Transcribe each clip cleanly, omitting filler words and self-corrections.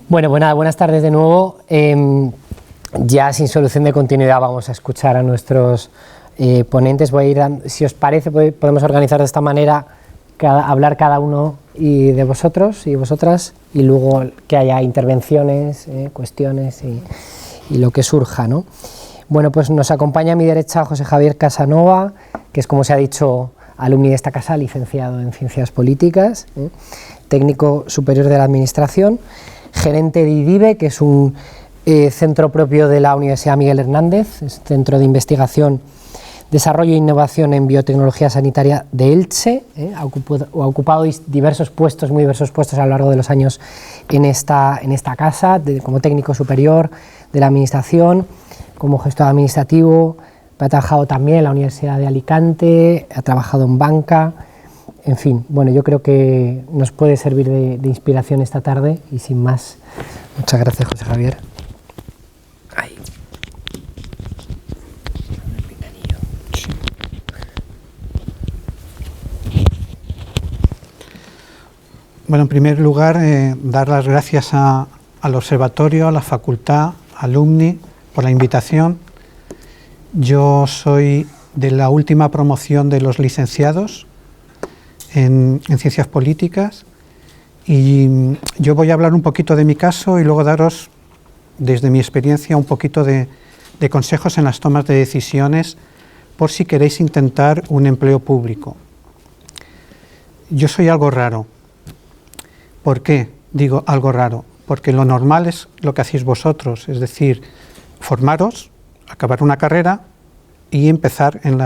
Bueno, pues nada, buenas tardes de nuevo. Ya sin solución de continuidad vamos a escuchar a nuestros ponentes. Voy a ir, si os parece, podemos organizar de esta manera, hablar cada uno de vosotros y vosotras, y luego que haya intervenciones, cuestiones y lo que surja, ¿no? Bueno, pues nos acompaña a mi derecha José Javier Casanova, que es, como se ha dicho, alumni de esta casa, licenciado en Ciencias Políticas, técnico superior de la Administración, gerente de IDIBE, que es un centro propio de la Universidad Miguel Hernández, es Centro de Investigación, Desarrollo e Innovación en Biotecnología Sanitaria de Elche. Ha ocupado diversos puestos, muy diversos puestos a lo largo de los años en esta casa, como técnico superior de la Administración, como gestor administrativo. Ha trabajado también en la Universidad de Alicante, ha trabajado en banca. En fin, bueno, yo creo que nos puede servir de inspiración esta tarde, y sin más, muchas gracias, José Javier. Ahí. Bueno, en primer lugar, dar las gracias al observatorio, a la facultad, alumni, por la invitación. Yo soy de la última promoción de los licenciados en Ciencias Políticas, y yo voy a hablar un poquito de mi caso y luego daros, desde mi experiencia, un poquito de consejos en las tomas de decisiones por si queréis intentar un empleo público. Yo soy algo raro. ¿Por qué digo algo raro? Porque lo normal es lo que hacéis vosotros, es decir, formaros, acabar una carrera y empezar en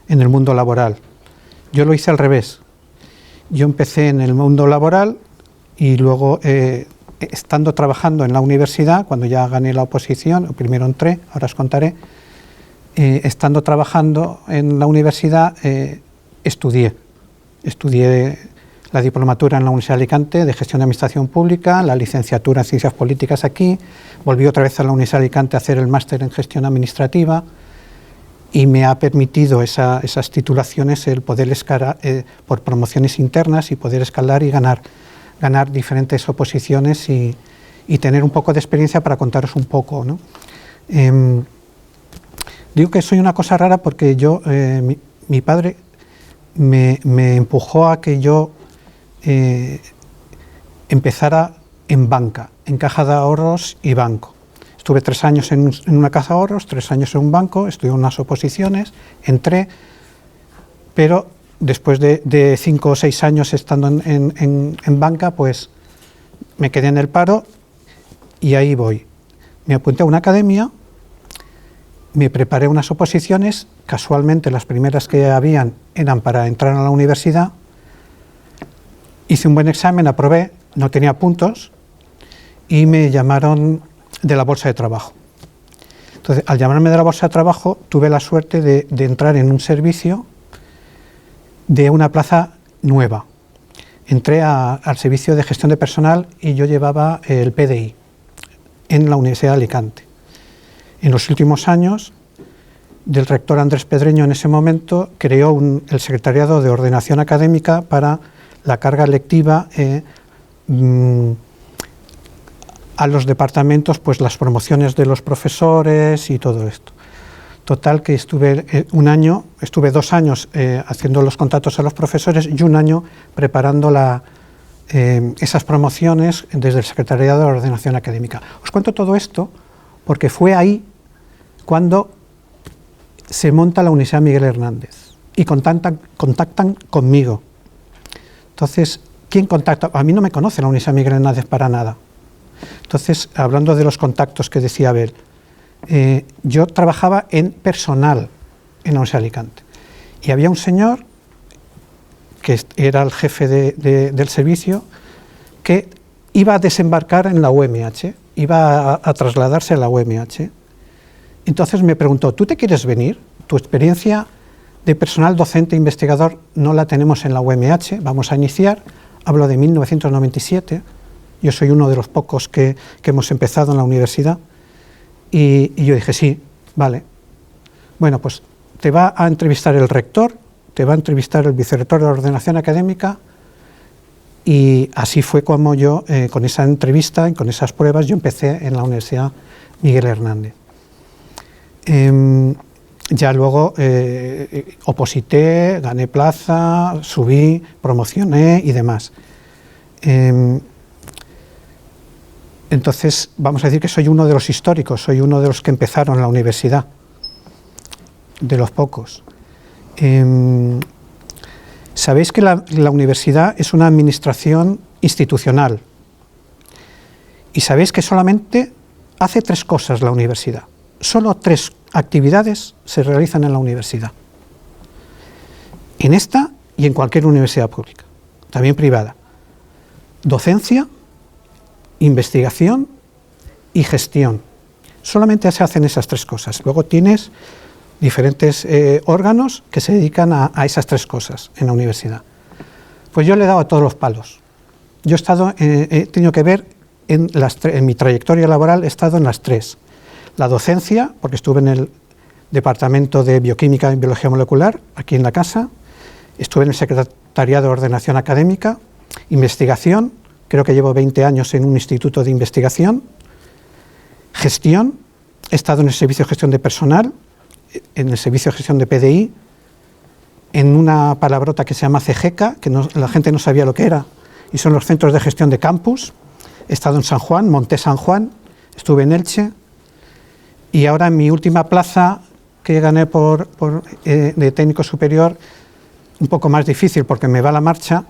el mundo laboral. Yo lo hice al revés. Yo empecé en el mundo laboral y luego, estando trabajando en la universidad, cuando ya gané la oposición, primero entré, ahora os contaré, estando trabajando en la universidad, estudié la diplomatura en la Universidad de Alicante de Gestión de Administración Pública, la licenciatura en Ciencias Políticas aquí, volví otra vez a la Universidad de Alicante a hacer el máster en Gestión Administrativa, y me ha permitido esas titulaciones el poder escalar por promociones internas y poder escalar y ganar diferentes oposiciones y tener un poco de experiencia para contaros un poco, ¿no? Digo que soy una cosa rara porque yo, mi padre me empujó a que yo empezara en banca, en caja de ahorros y banco. Estuve 3 años en una caja de ahorros, 3 años en un banco, estudié unas oposiciones, entré, pero después de 5 o 6 años estando en banca, pues me quedé en el paro y ahí voy. Me apunté a una academia, me preparé unas oposiciones, casualmente las primeras que habían eran para entrar a la universidad, hice un buen examen, aprobé, no tenía puntos y me llamaron de la bolsa de trabajo. Entonces, al llamarme de la bolsa de trabajo, tuve la suerte de entrar en un servicio de una plaza nueva. Entré al servicio de gestión de personal y yo llevaba el PDI en la Universidad de Alicante. En los últimos años, del rector Andrés Pedreño en ese momento, creó el secretariado de ordenación académica para la carga lectiva a los departamentos, pues las promociones de los profesores y todo esto. Total que estuve 2 años haciendo los contactos a los profesores y 1 año preparando esas promociones desde el Secretariado de Ordenación Académica. Os cuento todo esto porque fue ahí cuando se monta la Universidad Miguel Hernández y contactan conmigo. Entonces, ¿quién contacta? A mí no me conoce la Universidad Miguel Hernández para nada. Entonces, hablando de los contactos que decía Abel, yo trabajaba en personal en la Universidad de Alicante y había un señor que era el jefe del servicio que iba a desembarcar en la UMH, iba a trasladarse a la UMH. Entonces me preguntó, ¿tú te quieres venir? Tu experiencia de personal docente e investigador no la tenemos en la UMH, vamos a iniciar, hablo de 1997, yo soy uno de los pocos que hemos empezado en la universidad, y yo dije, sí, vale. Bueno, pues te va a entrevistar el rector, te va a entrevistar el vicerrector de ordenación académica Y así fue como yo, con esa entrevista y con esas pruebas, yo empecé en la Universidad Miguel Hernández. Ya luego oposité, gané plaza, subí, promocioné y demás. Entonces, vamos a decir que soy uno de los históricos, soy uno de los que empezaron la universidad, de los pocos. Sabéis que la universidad es una administración institucional y sabéis que solamente hace 3 cosas la universidad. Solo 3 actividades se realizan en la universidad. En esta y en cualquier universidad pública, también privada. Docencia, investigación y gestión. Solamente se hacen esas 3 cosas. Luego tienes diferentes órganos que se dedican a esas 3 cosas en la universidad. Pues yo le he dado a todos los palos. Yo he tenido que ver en mi trayectoria laboral, he estado en las 3. La docencia, porque estuve en el Departamento de Bioquímica y Biología Molecular, aquí en la casa. Estuve en el Secretariado de Ordenación Académica. Investigación, creo que llevo 20 años en un instituto de investigación. Gestión, he estado en el Servicio de Gestión de Personal, en el Servicio de Gestión de PDI, en una palabrota que se llama CGECA, que la gente no sabía lo que era, y son los Centros de Gestión de Campus. He estado en San Juan, monté San Juan, estuve en Elche, y ahora en mi última plaza, que gané de técnico superior, un poco más difícil porque me va la marcha,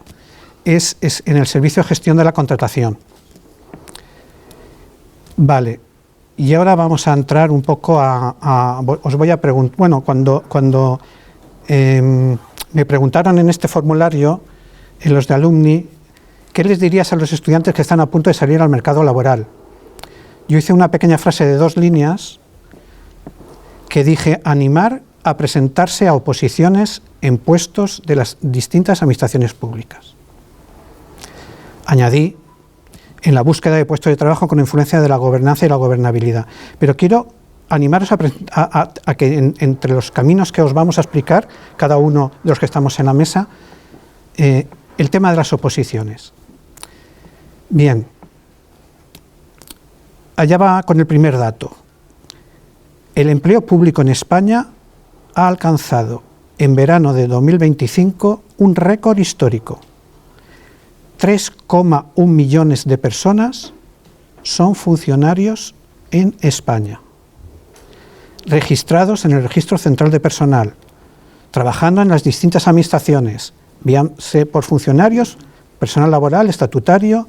es en el Servicio de Gestión de la Contratación. Vale. Y ahora vamos a entrar un poco os voy a preguntar, bueno, cuando me preguntaron en este formulario, en los de alumni, ¿qué les dirías a los estudiantes que están a punto de salir al mercado laboral? Yo hice una pequeña frase de 2 líneas que dije: animar a presentarse a oposiciones en puestos de las distintas administraciones públicas. Añadí: en la búsqueda de puestos de trabajo con influencia de la gobernanza y la gobernabilidad. Pero quiero animaros a que entre los caminos que os vamos a explicar, cada uno de los que estamos en la mesa, el tema de las oposiciones. Bien, allá va con el primer dato. El empleo público en España ha alcanzado en verano de 2025 un récord histórico. 3,1 millones de personas son funcionarios en España, registrados en el Registro Central de Personal, trabajando en las distintas administraciones, bien sea por funcionarios, personal laboral, estatutario,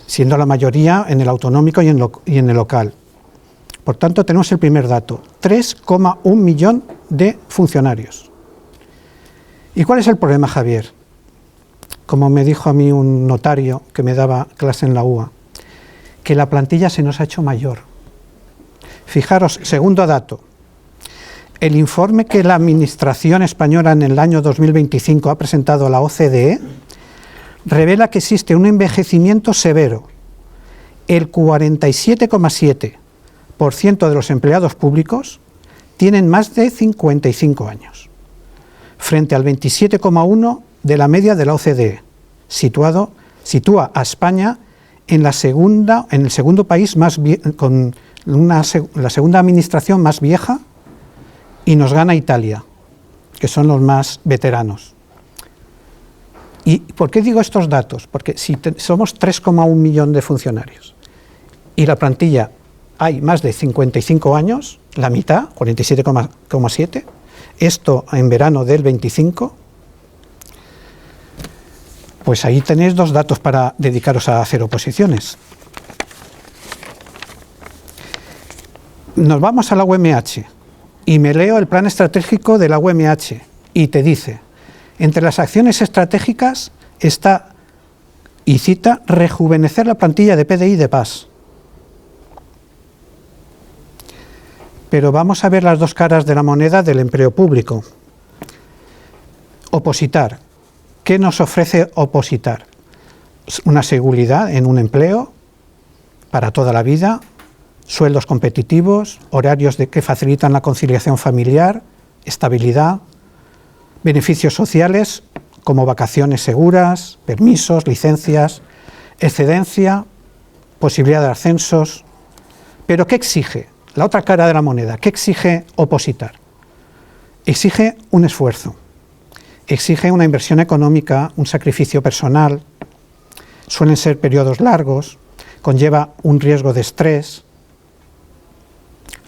siendo la mayoría en el autonómico y en el local. Por tanto, tenemos el primer dato: 3,1 millón de funcionarios. ¿Y cuál es el problema, Javier? Como me dijo a mí un notario que me daba clase en la UA, que la plantilla se nos ha hecho mayor. Fijaros, segundo dato, el informe que la Administración española en el año 2025 ha presentado a la OCDE revela que existe un envejecimiento severo. El 47,7% de los empleados públicos tienen más de 55 años, frente al 27,1% de la media de la OCDE, sitúa a España en el segundo país con la segunda administración más vieja, y nos gana Italia, que son los más veteranos. ¿Y por qué digo estos datos? Porque si somos 3,1 millón de funcionarios y la plantilla hay más de 55 años, la mitad, 47,7, esto en verano del 25, pues ahí tenéis 2 datos para dedicaros a hacer oposiciones. Nos vamos a la UMH y me leo el plan estratégico de la UMH y te dice: entre las acciones estratégicas está, y cita, rejuvenecer la plantilla de PDI y de PAS. Pero vamos a ver las 2 caras de la moneda del empleo público. Opositar. ¿Qué nos ofrece opositar? Una seguridad en un empleo para toda la vida, sueldos competitivos, horarios que facilitan la conciliación familiar, estabilidad, beneficios sociales como vacaciones seguras, permisos, licencias, excedencia, posibilidad de ascensos. Pero ¿qué exige? La otra cara de la moneda, ¿qué exige opositar? Exige un esfuerzo, exige una inversión económica, un sacrificio personal, suelen ser periodos largos, conlleva un riesgo de estrés,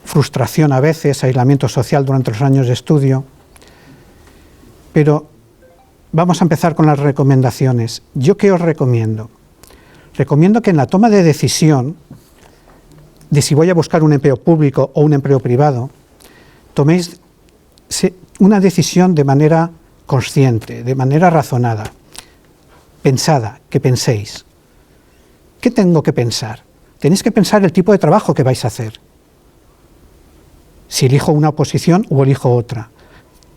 frustración a veces, aislamiento social durante los años de estudio. Pero vamos a empezar con las recomendaciones. ¿Yo qué os recomiendo? Recomiendo que en la toma de decisión de si voy a buscar un empleo público o un empleo privado, toméis una decisión de manera consciente, de manera razonada, pensada, que penséis. ¿Qué tengo que pensar? Tenéis que pensar el tipo de trabajo que vais a hacer. Si elijo una oposición o elijo otra.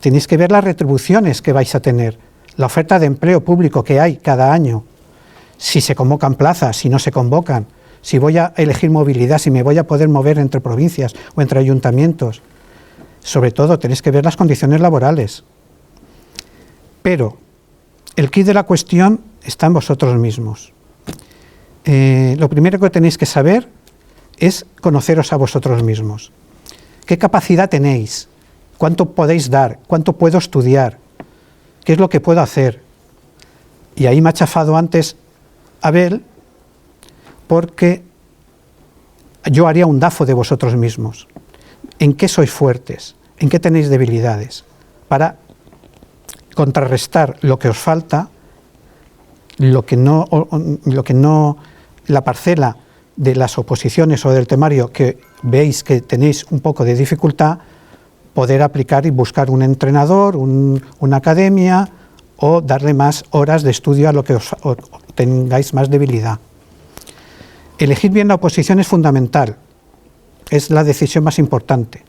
Tenéis que ver las retribuciones que vais a tener, la oferta de empleo público que hay cada año, si se convocan plazas, si no se convocan, si voy a elegir movilidad, si me voy a poder mover entre provincias o entre ayuntamientos. Sobre todo, tenéis que ver las condiciones laborales. Pero el quid de la cuestión está en vosotros mismos. Lo primero que tenéis que saber es conoceros a vosotros mismos. ¿Qué capacidad tenéis? ¿Cuánto podéis dar? ¿Cuánto puedo estudiar? ¿Qué es lo que puedo hacer? Y ahí me ha chafado antes Abel, porque yo haría un DAFO de vosotros mismos. ¿En qué sois fuertes? ¿En qué tenéis debilidades? Para contrarrestar lo que os falta, lo que no, la parcela de las oposiciones o del temario que veis que tenéis un poco de dificultad, poder aplicar y buscar un entrenador, una academia, o darle más horas de estudio a lo que os tengáis más debilidad. Elegir bien la oposición es fundamental, es la decisión más importante.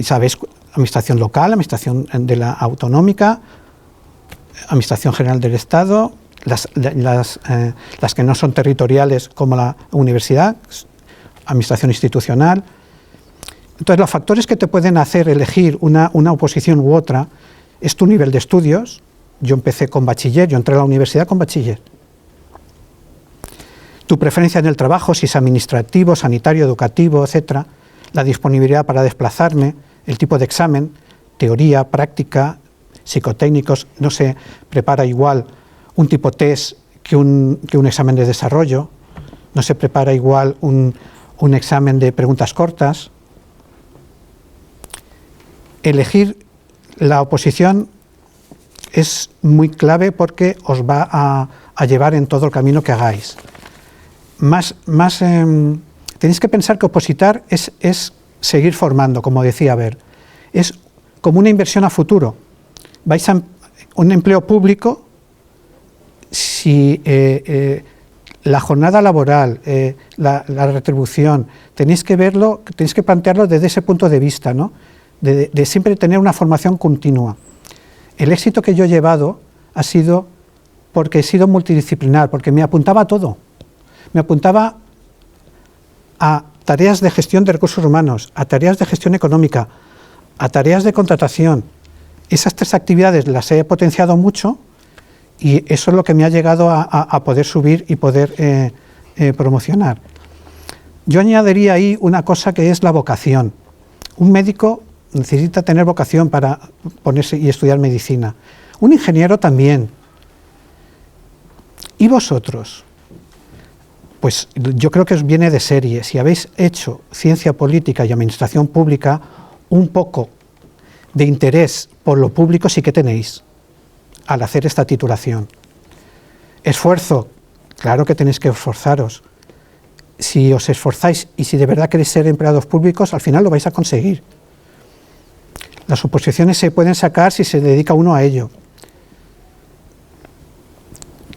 Sabéis, administración local, administración de la autonómica, administración general del Estado, las que no son territoriales como la universidad, administración institucional. Entonces, los factores que te pueden hacer elegir una oposición u otra es tu nivel de estudios. Yo empecé con bachiller, yo entré a la universidad con bachiller. Tu preferencia en el trabajo, si es administrativo, sanitario, educativo, etcétera. La disponibilidad para desplazarme, el tipo de examen, teoría, práctica, psicotécnicos. No se prepara igual un tipo test que un examen de desarrollo. No se prepara igual un examen de preguntas cortas. Elegir la oposición es muy clave porque os va a llevar en todo el camino que hagáis. Tenéis que pensar que opositar es seguir formando, como decía Abel. Es como una inversión a futuro. Vais a un empleo público, si la jornada laboral, la retribución, tenéis que verlo, tenéis que plantearlo desde ese punto de vista, ¿no? De siempre tener una formación continua. El éxito que yo he llevado ha sido porque he sido multidisciplinar, porque me apuntaba a todo. Me apuntaba a tareas de gestión de recursos humanos, a tareas de gestión económica, a tareas de contratación. Esas tres actividades las he potenciado mucho y eso es lo que me ha llegado a poder subir y poder promocionar. Yo añadiría ahí una cosa que es la vocación. Un médico necesita tener vocación para ponerse y estudiar medicina. Un ingeniero también. ¿Y vosotros? Pues yo creo que os viene de serie. Si habéis hecho ciencia política y administración pública, un poco de interés por lo público sí que tenéis al hacer esta titulación. Esfuerzo, claro que tenéis que esforzaros. Si os esforzáis y si de verdad queréis ser empleados públicos, al final lo vais a conseguir. Las oposiciones se pueden sacar si se dedica uno a ello.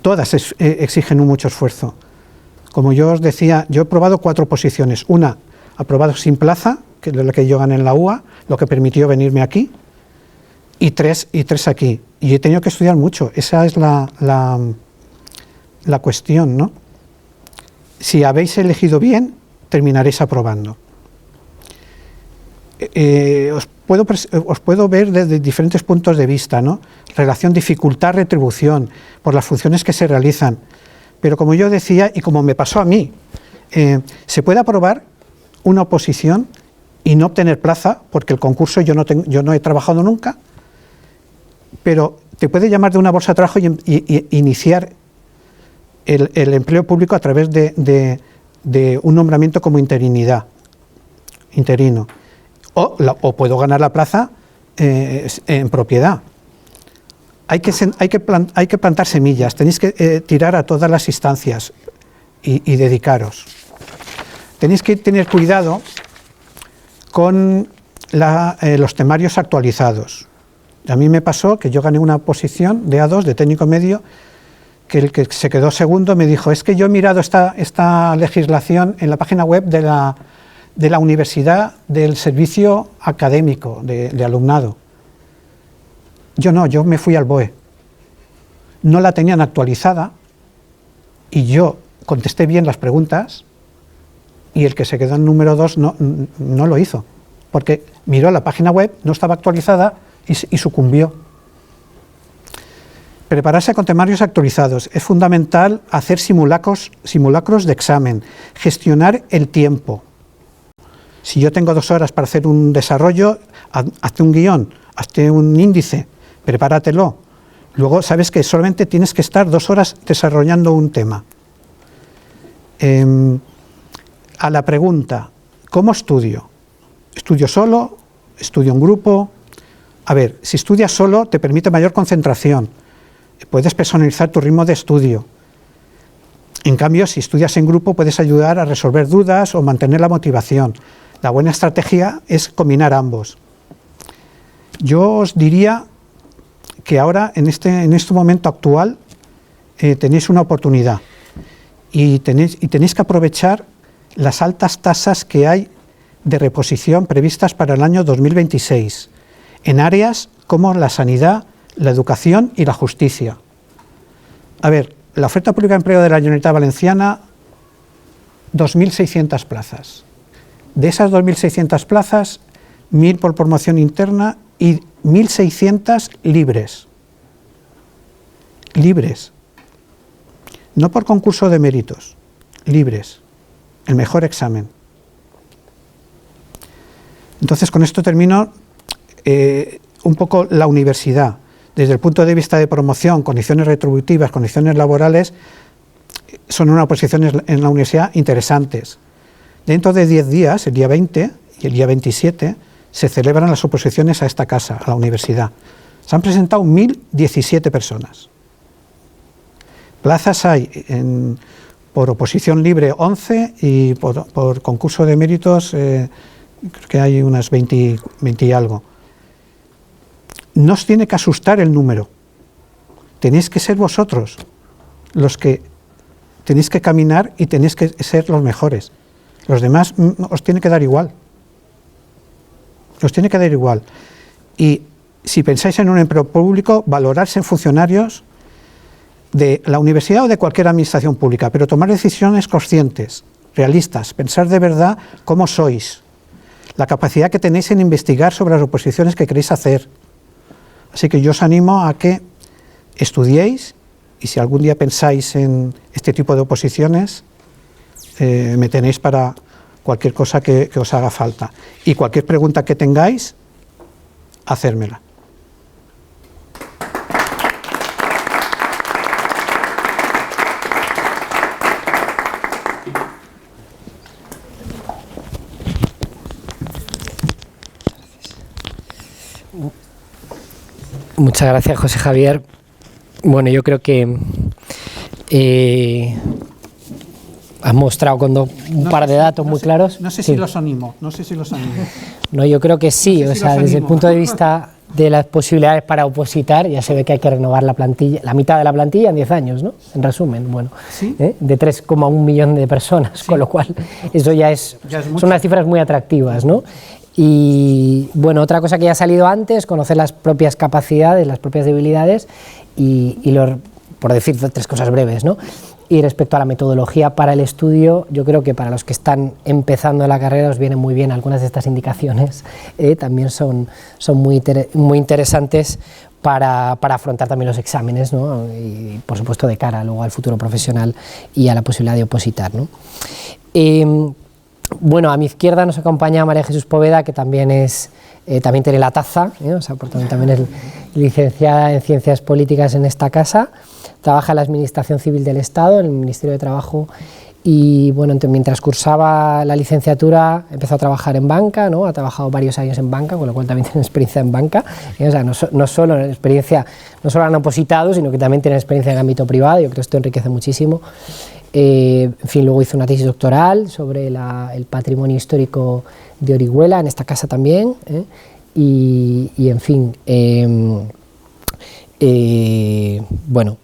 Todas exigen mucho esfuerzo. Como yo os decía, yo he probado 4 oposiciones. Una, aprobado sin plaza, que es la que yo gané en la UA, lo que permitió venirme aquí, y tres aquí. Y he tenido que estudiar mucho. Esa es la cuestión, ¿no? Si habéis elegido bien, terminaréis aprobando. os puedo ver desde diferentes puntos de vista, ¿no? Relación dificultad-retribución, por las funciones que se realizan. Pero como yo decía, y como me pasó a mí, se puede aprobar una oposición y no obtener plaza, porque el concurso yo no he trabajado nunca, pero te puede llamar de una bolsa de trabajo y iniciar el empleo público a través de un nombramiento como interino. O puedo ganar la plaza en propiedad. Hay que plantar semillas, tenéis que tirar a todas las instancias y dedicaros. Tenéis que tener cuidado con los temarios actualizados. A mí me pasó que yo gané una posición de A2, de técnico medio, que el que se quedó segundo me dijo, es que yo he mirado esta legislación en la página web de la Universidad del Servicio Académico de Alumnado. Yo me fui al BOE. No la tenían actualizada y yo contesté bien las preguntas y el que se quedó en número 2 no lo hizo, porque miró la página web, no estaba actualizada y sucumbió. Prepararse con temarios actualizados. Es fundamental hacer simulacros de examen, gestionar el tiempo. Si yo tengo 2 horas para hacer un desarrollo, hazte un guión, hazte un índice, prepáratelo. Luego sabes que solamente tienes que estar 2 horas desarrollando un tema. A la pregunta, ¿cómo estudio? ¿Estudio solo? ¿Estudio en grupo? A ver, si estudias solo te permite mayor concentración, puedes personalizar tu ritmo de estudio. En cambio, si estudias en grupo puedes ayudar a resolver dudas o mantener la motivación. La buena estrategia es combinar ambos. Yo os diría que ahora, en este momento actual, tenéis una oportunidad y tenéis que aprovechar las altas tasas que hay de reposición previstas para el año 2026, en áreas como la sanidad, la educación y la justicia. A ver, la oferta pública de empleo de la Generalitat Valenciana, 2.600 plazas. De esas 2.600 plazas, 1.000 por promoción interna y 1.600 libres. Libres. No por concurso de méritos, libres. El mejor examen. Entonces, con esto termino un poco la universidad. Desde el punto de vista de promoción, condiciones retributivas, condiciones laborales, son unas posiciones en la universidad interesantes. Dentro de 10 días, el día 20 y el día 27, se celebran las oposiciones a esta casa, a la universidad. Se han presentado 1.017 personas. Plazas hay por oposición libre 11 y por concurso de méritos creo que hay unas 20 y algo. No os tiene que asustar el número. Tenéis que ser vosotros los que tenéis que caminar y tenéis que ser los mejores. Los demás os tiene que dar igual. Os tiene que dar igual. Y si pensáis en un empleo público, valorarse en funcionarios de la universidad o de cualquier administración pública, pero tomar decisiones conscientes, realistas, pensar de verdad cómo sois, la capacidad que tenéis en investigar sobre las oposiciones que queréis hacer. Así que yo os animo a que estudiéis y si algún día pensáis en este tipo de oposiciones, me tenéis para cualquier cosa que os haga falta. Y cualquier pregunta que tengáis, hacérmela. Muchas gracias, José Javier. Bueno, yo creo que has mostrado con un par de datos muy claros. No sé si los animo, No, yo creo que sí, no sé si desde el punto de vista de las posibilidades para opositar, ya se ve que hay que renovar la plantilla, la mitad de la plantilla en 10 años, ¿no? En resumen, bueno, ¿sí? De 3,1 millón de personas, sí. Con lo cual eso ya es son unas cifras muy atractivas, ¿no? Y bueno, otra cosa que ya ha salido antes, conocer las propias capacidades, las propias debilidades y por decir 3 cosas breves, ¿no? Y respecto a la metodología para el estudio, yo creo que para los que están empezando la carrera os vienen muy bien algunas de estas indicaciones, también son muy interesantes para afrontar también los exámenes, ¿no? Y por supuesto de cara luego al futuro profesional y a la posibilidad de opositar, ¿no? Bueno, a mi izquierda nos acompaña María Jesús Poveda, que también también tiene la taza, o sea, por tanto, también es licenciada en Ciencias Políticas en esta casa, trabaja en la Administración Civil del Estado, en el Ministerio de Trabajo, y bueno, mientras cursaba la licenciatura empezó a trabajar en banca, ¿no? Ha trabajado varios años en banca, con lo cual también tiene experiencia en banca, o sea, no solo han opositado, sino que también tiene experiencia en el ámbito privado. Yo creo que esto enriquece muchísimo. En fin, luego hizo una tesis doctoral sobre el patrimonio histórico de Orihuela, en esta casa también, y en fin, bueno,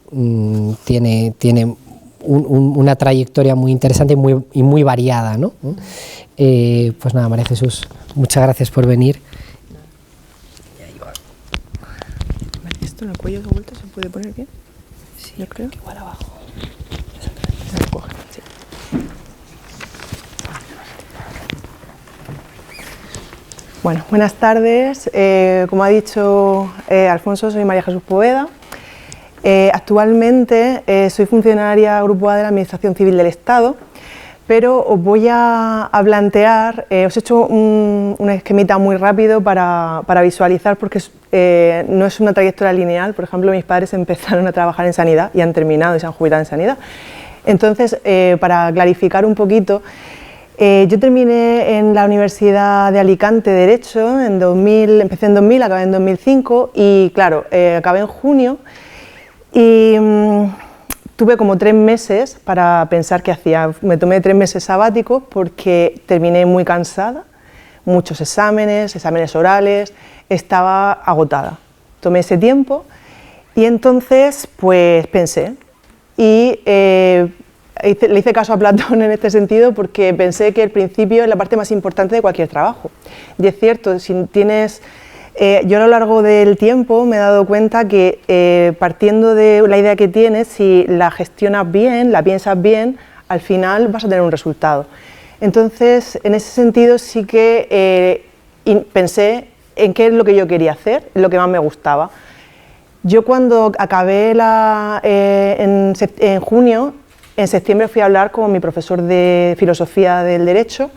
tiene una trayectoria muy interesante y muy variada, ¿no? Pues nada, María Jesús, muchas gracias por venir. ¿Esto en el cuello de vuelta se puede poner bien? Sí, yo creo. Igual abajo. Sí. Bueno, buenas tardes. Como ha dicho Alfonso, soy María Jesús Poveda. Actualmente soy funcionaria Grupo A de la Administración Civil del Estado, pero os voy a plantear, os he hecho un esquemita muy rápido para visualizar, porque no es una trayectoria lineal. Por ejemplo, mis padres empezaron a trabajar en sanidad y han terminado y se han jubilado en sanidad. Entonces, para clarificar un poquito, yo terminé en la Universidad de Alicante Derecho en 2000, empecé en 2000, acabé en 2005 y claro, acabé en junio y tuve como 3 meses para pensar qué hacía. Me tomé 3 meses sabáticos porque terminé muy cansada, muchos exámenes orales, estaba agotada. Tomé ese tiempo y entonces pues pensé y le hice caso a Platón en este sentido, porque pensé que el principio es la parte más importante de cualquier trabajo. Y es cierto, si tienes... yo a lo largo del tiempo me he dado cuenta que partiendo de la idea que tienes, si la gestionas bien, la piensas bien, al final vas a tener un resultado. Entonces, en ese sentido sí que pensé en qué es lo que yo quería hacer, lo que más me gustaba. Yo cuando acabé en junio, en septiembre fui a hablar con mi profesor de filosofía del derecho,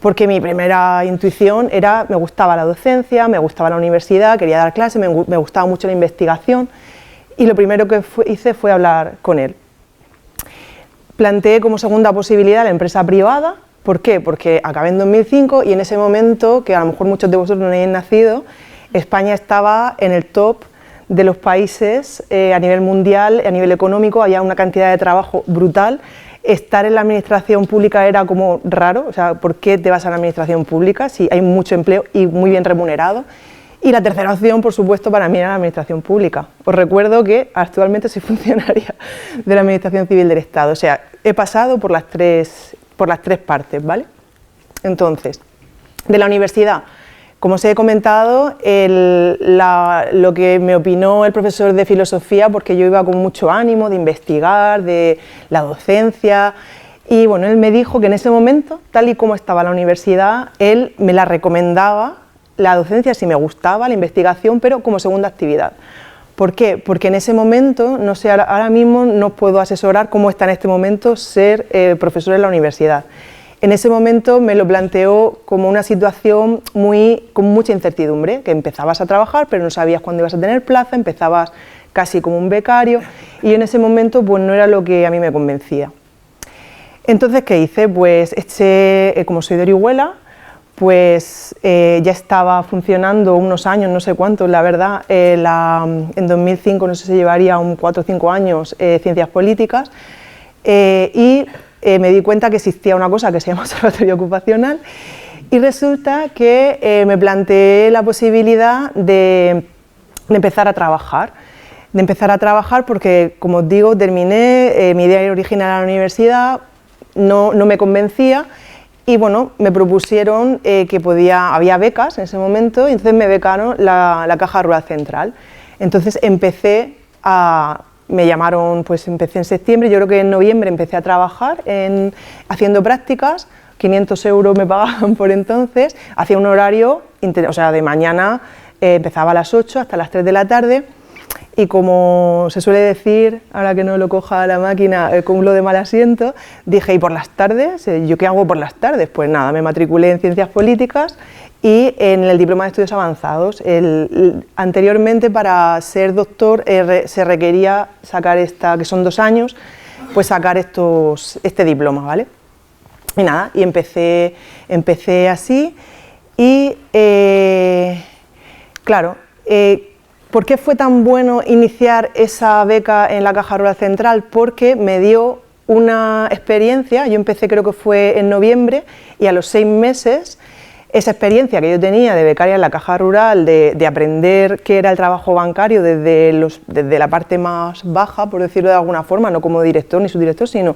porque mi primera intuición era, me gustaba la docencia, me gustaba la universidad, quería dar clases, me gustaba mucho la investigación, y lo primero que hice fue hablar con él. Planteé como segunda posibilidad la empresa privada. ¿Por qué? Porque acabé en 2005 y en ese momento, que a lo mejor muchos de vosotros no habéis nacido, España estaba en el top de los países a nivel mundial, a nivel económico, había una cantidad de trabajo brutal. Estar en la administración pública era como raro, o sea, ¿por qué te vas a la administración pública si hay mucho empleo y muy bien remunerado? Y la tercera opción, por supuesto, para mí era la administración pública. Os recuerdo que actualmente soy funcionaria de la Administración Civil del Estado, o sea, he pasado por las tres partes, ¿vale? Entonces, de la universidad, como os he comentado, lo que me opinó el profesor de filosofía, porque yo iba con mucho ánimo de investigar, de la docencia, y bueno, él me dijo que en ese momento, tal y como estaba la universidad, él me la recomendaba, la docencia si me gustaba, la investigación, pero como segunda actividad. ¿Por qué? Porque en ese momento, no sé, ahora mismo no puedo asesorar cómo está en este momento ser profesor en la universidad. En ese momento me lo planteó como una situación con mucha incertidumbre, que empezabas a trabajar pero no sabías cuándo ibas a tener plaza, empezabas casi como un becario y en ese momento pues no era lo que a mí me convencía. Entonces, ¿qué hice? Pues como soy de Orihuela, pues ya estaba funcionando unos años, no sé cuántos, la verdad, en 2005 no sé si llevaría 4 o 5 años Ciencias Políticas y me di cuenta que existía una cosa que se llama observatorio ocupacional y resulta que me planteé la posibilidad de empezar a trabajar. Porque, como os digo, terminé, mi idea original a la universidad no me convencía y bueno, me propusieron que había becas en ese momento y entonces me becaron la Caja Rural Central. Entonces empecé a me llamaron, pues empecé en septiembre, yo creo que en noviembre empecé a trabajar haciendo prácticas, 500 € me pagaban por entonces, hacía un horario, o sea, de mañana empezaba a las 8 hasta las 3 de la tarde, y como se suele decir, ahora que no lo coja la máquina, con lo de mal asiento, dije, ¿y por las tardes? ¿Yo qué hago por las tardes? Pues nada, me matriculé en Ciencias Políticas y en el Diploma de Estudios Avanzados. Anteriormente, para ser doctor, se requería sacar que son 2 años, pues sacar este diploma, ¿vale? Y nada, y empecé así, y claro, ¿por qué fue tan bueno iniciar esa beca en la Caja Rural Central? Porque me dio una experiencia, yo empecé creo que fue en noviembre, y a los 6 meses, esa experiencia que yo tenía de becaria en la Caja Rural, de aprender qué era el trabajo bancario desde la parte más baja, por decirlo de alguna forma, no como director ni subdirector, sino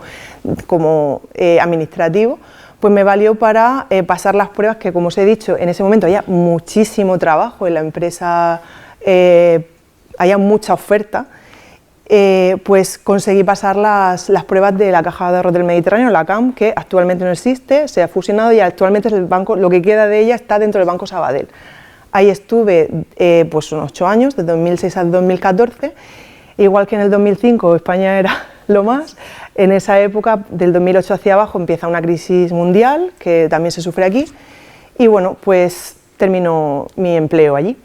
como administrativo, pues me valió para pasar las pruebas que, como os he dicho, en ese momento había muchísimo trabajo en la empresa, había mucha oferta, pues conseguí pasar las pruebas de la Caja de Ahorros del Mediterráneo, la CAM, que actualmente no existe, se ha fusionado y actualmente es el banco, lo que queda de ella está dentro del Banco Sabadell. Ahí estuve pues unos 8 años, de 2006 al 2014, igual que en el 2005 España era lo más. En esa época, del 2008 hacia abajo, empieza una crisis mundial, que también se sufre aquí, y bueno, pues terminó mi empleo allí.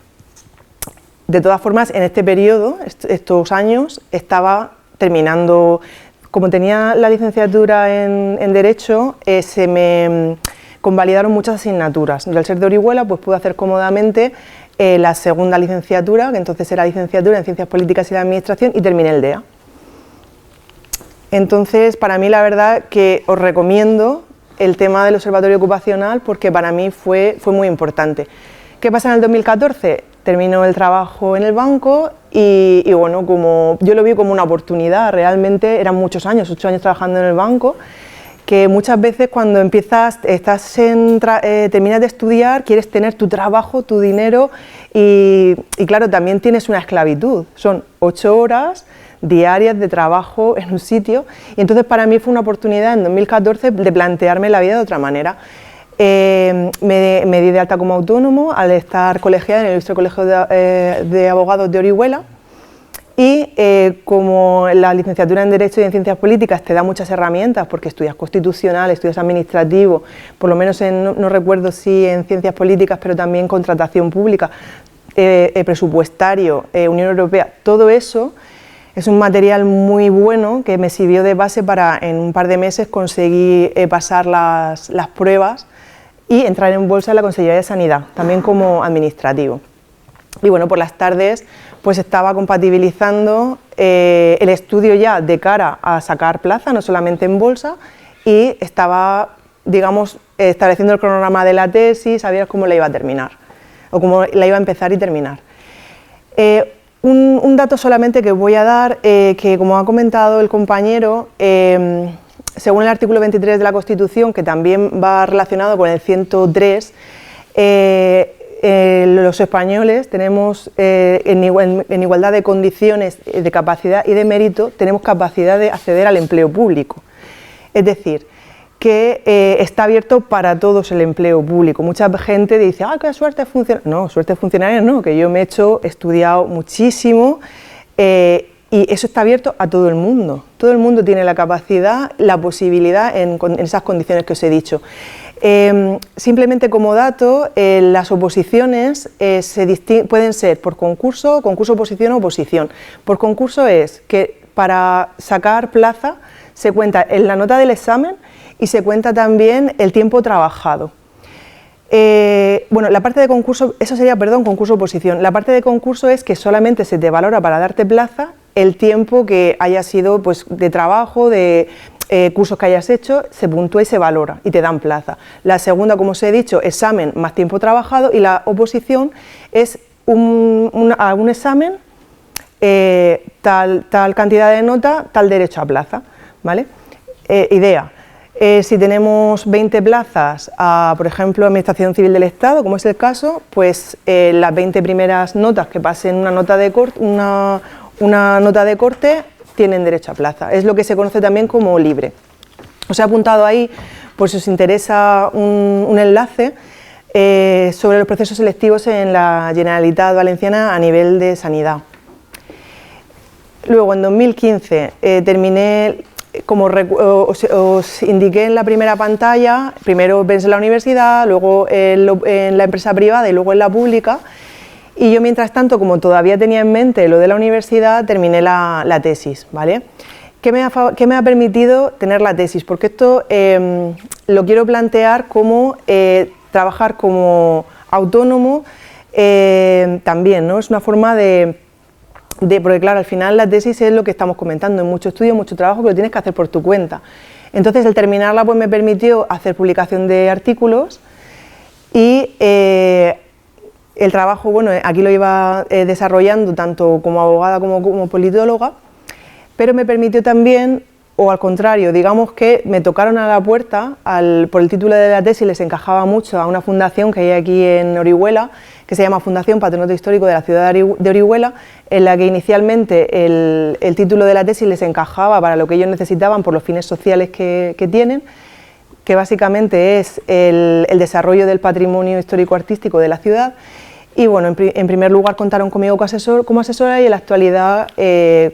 De todas formas, en este periodo, estos años, estaba terminando, como tenía la licenciatura en Derecho, se me convalidaron muchas asignaturas. Yo, al ser de Orihuela, pues pude hacer cómodamente la segunda licenciatura, que entonces era licenciatura en Ciencias Políticas y la Administración, y terminé el DEA. Entonces, para mí, la verdad que os recomiendo el tema del observatorio ocupacional, porque para mí fue muy importante. ¿Qué pasa en el 2014? Terminó el trabajo en el banco y bueno, como yo lo vi como una oportunidad, realmente eran muchos años, 8 años trabajando en el banco, que muchas veces cuando empiezas, terminas de estudiar, quieres tener tu trabajo, tu dinero y claro, también tienes una esclavitud, son 8 horas diarias de trabajo en un sitio, y entonces para mí fue una oportunidad en 2014 de plantearme la vida de otra manera. Me di de alta como autónomo al estar colegiada en el Ilustre Colegio de Abogados de Orihuela, y como la licenciatura en Derecho y en Ciencias Políticas te da muchas herramientas, porque estudias constitucional, estudias administrativo, por lo menos no recuerdo si en Ciencias Políticas, pero también contratación pública, presupuestario, Unión Europea, todo eso es un material muy bueno que me sirvió de base para en un par de meses conseguir pasar las pruebas y entrar en bolsa en la Consejería de Sanidad, también como administrativo. Y bueno, por las tardes pues estaba compatibilizando el estudio ya de cara a sacar plaza, no solamente en bolsa, y estaba, digamos, estableciendo el cronograma de la tesis, sabía cómo la iba a terminar, o cómo la iba a empezar y terminar. Un dato solamente que voy a dar, que como ha comentado el compañero, según el artículo 23 de la Constitución, que también va relacionado con el 103, los españoles tenemos, en igualdad de condiciones, de capacidad y de mérito, tenemos capacidad de acceder al empleo público. Es decir, que está abierto para todos el empleo público. Mucha gente dice, ¡ah, qué suerte funcionaria! No, suerte funcionaria no, que yo me he estudiado muchísimo, y eso está abierto a todo el mundo. Todo el mundo tiene la capacidad, la posibilidad en esas condiciones que os he dicho. Simplemente como dato, las oposiciones pueden ser por concurso, oposición o oposición. Por concurso es que para sacar plaza se cuenta en la nota del examen y se cuenta también el tiempo trabajado. Bueno, la parte de concurso, eso sería, perdón, concurso-oposición. La parte de concurso es que solamente se te valora para darte plaza el tiempo que haya sido pues, de trabajo, de cursos que hayas hecho, se puntúa y se valora y te dan plaza. La segunda, como os he dicho, examen más tiempo trabajado, y la oposición es a un examen, tal cantidad de nota, tal derecho a plaza, ¿vale? Idea. Si tenemos 20 plazas, por ejemplo, Administración Civil del Estado, como es el caso, pues las 20 primeras notas que pasen una nota de corte tienen derecho a plaza. Es lo que se conoce también como libre. Os he apuntado ahí, por si os interesa, un enlace sobre los procesos selectivos en la Generalitat Valenciana a nivel de sanidad. Luego, en 2015, terminé, como os indiqué en la primera pantalla, primero pensé en la universidad, luego en la empresa privada y luego en la pública. Y yo, mientras tanto, como todavía tenía en mente lo de la universidad, terminé la tesis, ¿vale? ¿Qué me ha permitido tener la tesis? Porque esto lo quiero plantear como trabajar como autónomo también, ¿no? Es una forma porque claro, al final la tesis es lo que estamos comentando, en mucho estudio, mucho trabajo que lo tienes que hacer por tu cuenta. Entonces, el terminarla pues me permitió hacer publicación de artículos y el trabajo, bueno, aquí lo iba desarrollando tanto como abogada como politóloga, pero me permitió también, o al contrario, digamos que me tocaron a la puerta, por el título de la tesis les encajaba mucho a una fundación que hay aquí en Orihuela, que se llama Fundación Patronato Histórico de la Ciudad de Orihuela, en la que inicialmente el título de la tesis les encajaba para lo que ellos necesitaban por los fines sociales que tienen, que básicamente es el desarrollo del patrimonio histórico-artístico de la ciudad. Y bueno, en primer lugar contaron conmigo como asesora y en la actualidad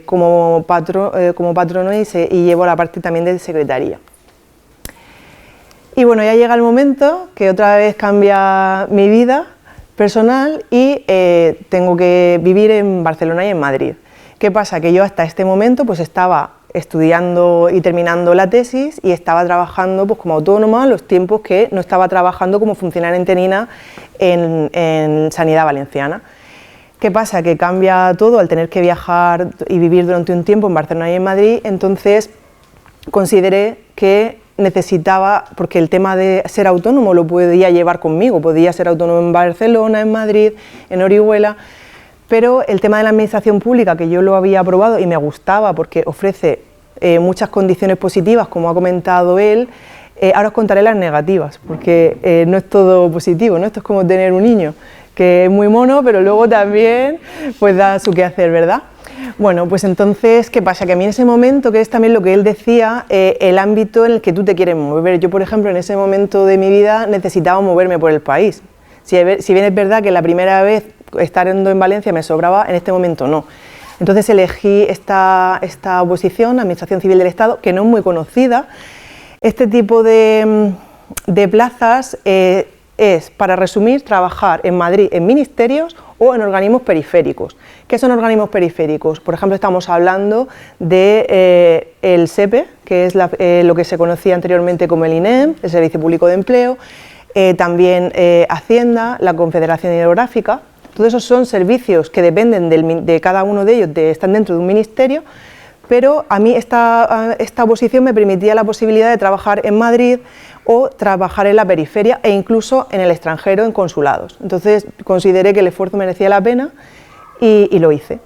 como patrono y llevo la parte también de secretaría. Y bueno, ya llega el momento que otra vez cambia mi vida personal y tengo que vivir en Barcelona y en Madrid. ¿Qué pasa? Que yo hasta este momento pues estaba estudiando y terminando la tesis y estaba trabajando pues como autónoma los tiempos que no estaba trabajando como funcionaria interina en Sanidad Valenciana. ¿Qué pasa? Que cambia todo al tener que viajar y vivir durante un tiempo en Barcelona y en Madrid, entonces consideré que necesitaba, porque el tema de ser autónomo lo podía llevar conmigo, podía ser autónomo en Barcelona, en Madrid, en Orihuela, pero el tema de la administración pública, que yo lo había aprobado y me gustaba porque ofrece muchas condiciones positivas, como ha comentado él, ahora os contaré las negativas, porque no es todo positivo, ¿no? Esto es como tener un niño, que es muy mono, pero luego también pues da su quehacer, ¿verdad? Bueno, pues entonces, ¿qué pasa? Que a mí en ese momento, que es también lo que él decía, el ámbito en el que tú te quieres mover. Yo, por ejemplo, en ese momento de mi vida necesitaba moverme por el país. Si bien es verdad que la primera vez estando en Valencia me sobraba, en este momento no. Entonces elegí esta oposición, Administración Civil del Estado, que no es muy conocida. Este tipo de plazas es, para resumir, trabajar en Madrid en ministerios o en organismos periféricos. ¿Qué son organismos periféricos? Por ejemplo, estamos hablando de el SEPE, que es lo que se conocía anteriormente como el INEM, el Servicio Público de Empleo, también Hacienda, la Confederación Hidrográfica. Todos esos son servicios que dependen de cada uno de ellos, están dentro de un ministerio, pero a mí esta oposición me permitía la posibilidad de trabajar en Madrid o trabajar en la periferia e incluso en el extranjero, en consulados. Entonces consideré que el esfuerzo merecía la pena y lo hice.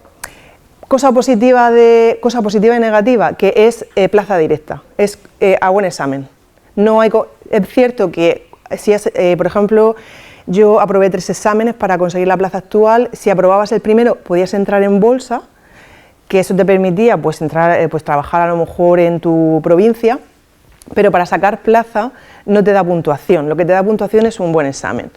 Cosa positiva y negativa, que es plaza directa, es a buen examen. Es cierto que, por ejemplo, yo aprobé 3 exámenes para conseguir la plaza actual. Si aprobabas el primero podías entrar en bolsa, que eso te permitía pues trabajar a lo mejor en tu provincia, pero para sacar plaza no te da puntuación, lo que te da puntuación es un buen examen.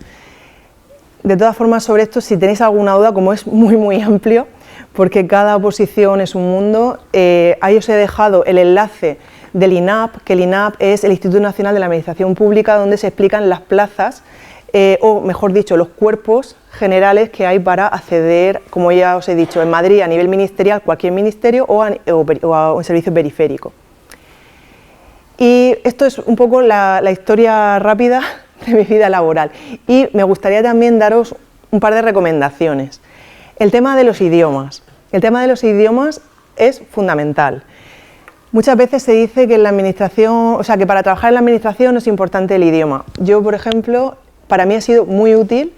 De todas formas, sobre esto, si tenéis alguna duda, como es muy amplio, porque cada oposición es un mundo, ahí os he dejado el enlace del INAP, que el INAP es el Instituto Nacional de la Administración Pública, donde se explican las plazas, o mejor dicho, los cuerpos generales que hay para acceder, como ya os he dicho, en Madrid a nivel ministerial, cualquier ministerio o a un servicio periférico. Y esto es un poco la historia rápida de mi vida laboral. Y me gustaría también daros un par de recomendaciones. El tema de los idiomas. El tema de los idiomas es fundamental. Muchas veces se dice que en la administración, o sea, que para trabajar en la administración es importante el idioma. Yo, por ejemplo, para mí ha sido muy útil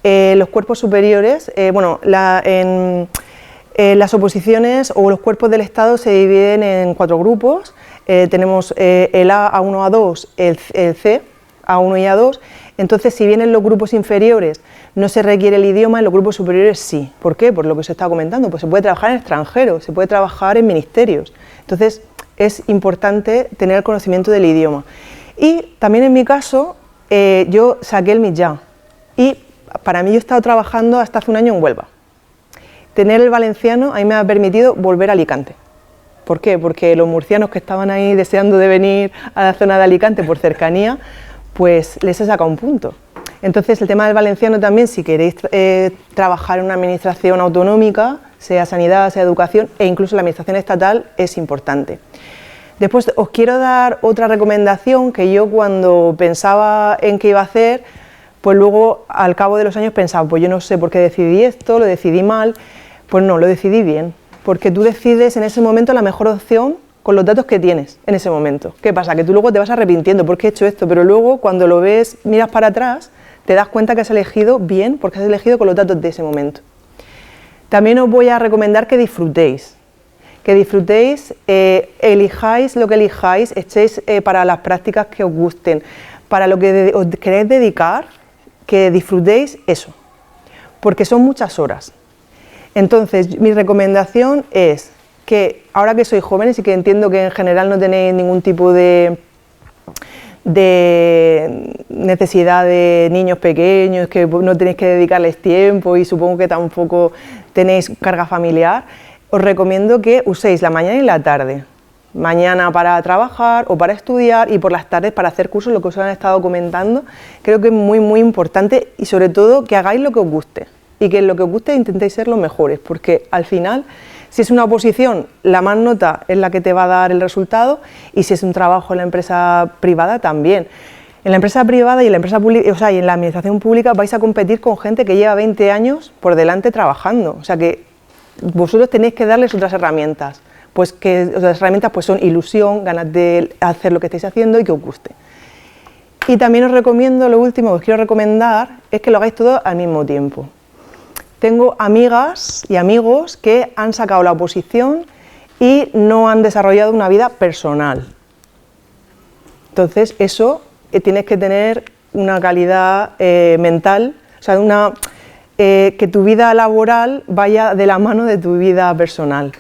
los cuerpos superiores. Las oposiciones o los cuerpos del Estado se dividen en 4 grupos. Tenemos el A, A1, A2, el C, A1 y A2. Entonces, si bien en los grupos inferiores no se requiere el idioma, en los grupos superiores sí. ¿Por qué? Por lo que os estaba comentando, pues se puede trabajar en extranjero, se puede trabajar en ministerios. Entonces, es importante tener el conocimiento del idioma. Y también en mi caso, yo saqué el Mitjà y para mí yo he estado trabajando hasta hace un año en Huelva. Tener el valenciano a mí me ha permitido volver a Alicante. ¿Por qué? Porque los murcianos que estaban ahí deseando de venir a la zona de Alicante por cercanía, pues les he sacado un punto. Entonces el tema del valenciano también, si queréis trabajar en una administración autonómica, sea sanidad, sea educación e incluso la administración estatal, es importante. Después os quiero dar otra recomendación que yo cuando pensaba en qué iba a hacer, pues luego al cabo de los años pensaba, pues yo no sé por qué decidí esto, lo decidí mal, pues no, lo decidí bien. Porque tú decides en ese momento la mejor opción con los datos que tienes en ese momento. ¿Qué pasa? Que tú luego te vas arrepintiendo porque he hecho esto, pero luego cuando lo ves, miras para atrás, te das cuenta que has elegido bien porque has elegido con los datos de ese momento. También os voy a recomendar que disfrutéis, elijáis lo que elijáis, echéis para las prácticas que os gusten, para lo que os queréis dedicar, que disfrutéis eso, porque son muchas horas. Entonces, mi recomendación es que ahora que sois jóvenes y que entiendo que en general no tenéis ningún tipo de necesidad de niños pequeños, que no tenéis que dedicarles tiempo y supongo que tampoco tenéis carga familiar, os recomiendo que uséis la mañana y la tarde. Mañana para trabajar o para estudiar y por las tardes para hacer cursos, lo que os han estado comentando. Creo que es muy, muy importante y sobre todo que hagáis lo que os guste. Y que en lo que os guste intentéis ser los mejores, porque al final, si es una oposición, la más nota es la que te va a dar el resultado, y si es un trabajo en la empresa privada, también. En la empresa privada y en la empresa pública, o sea, y en la administración pública vais a competir con gente que lleva 20 años por delante trabajando, o sea que vosotros tenéis que darles otras herramientas, pues que otras herramientas pues son ilusión, ganas de hacer lo que estáis haciendo y que os guste. Y también os recomiendo, lo último que os quiero recomendar, es que lo hagáis todo al mismo tiempo. Tengo amigas y amigos que han sacado la oposición y no han desarrollado una vida personal. Entonces, eso tienes que tener una calidad mental, o sea, que tu vida laboral vaya de la mano de tu vida personal.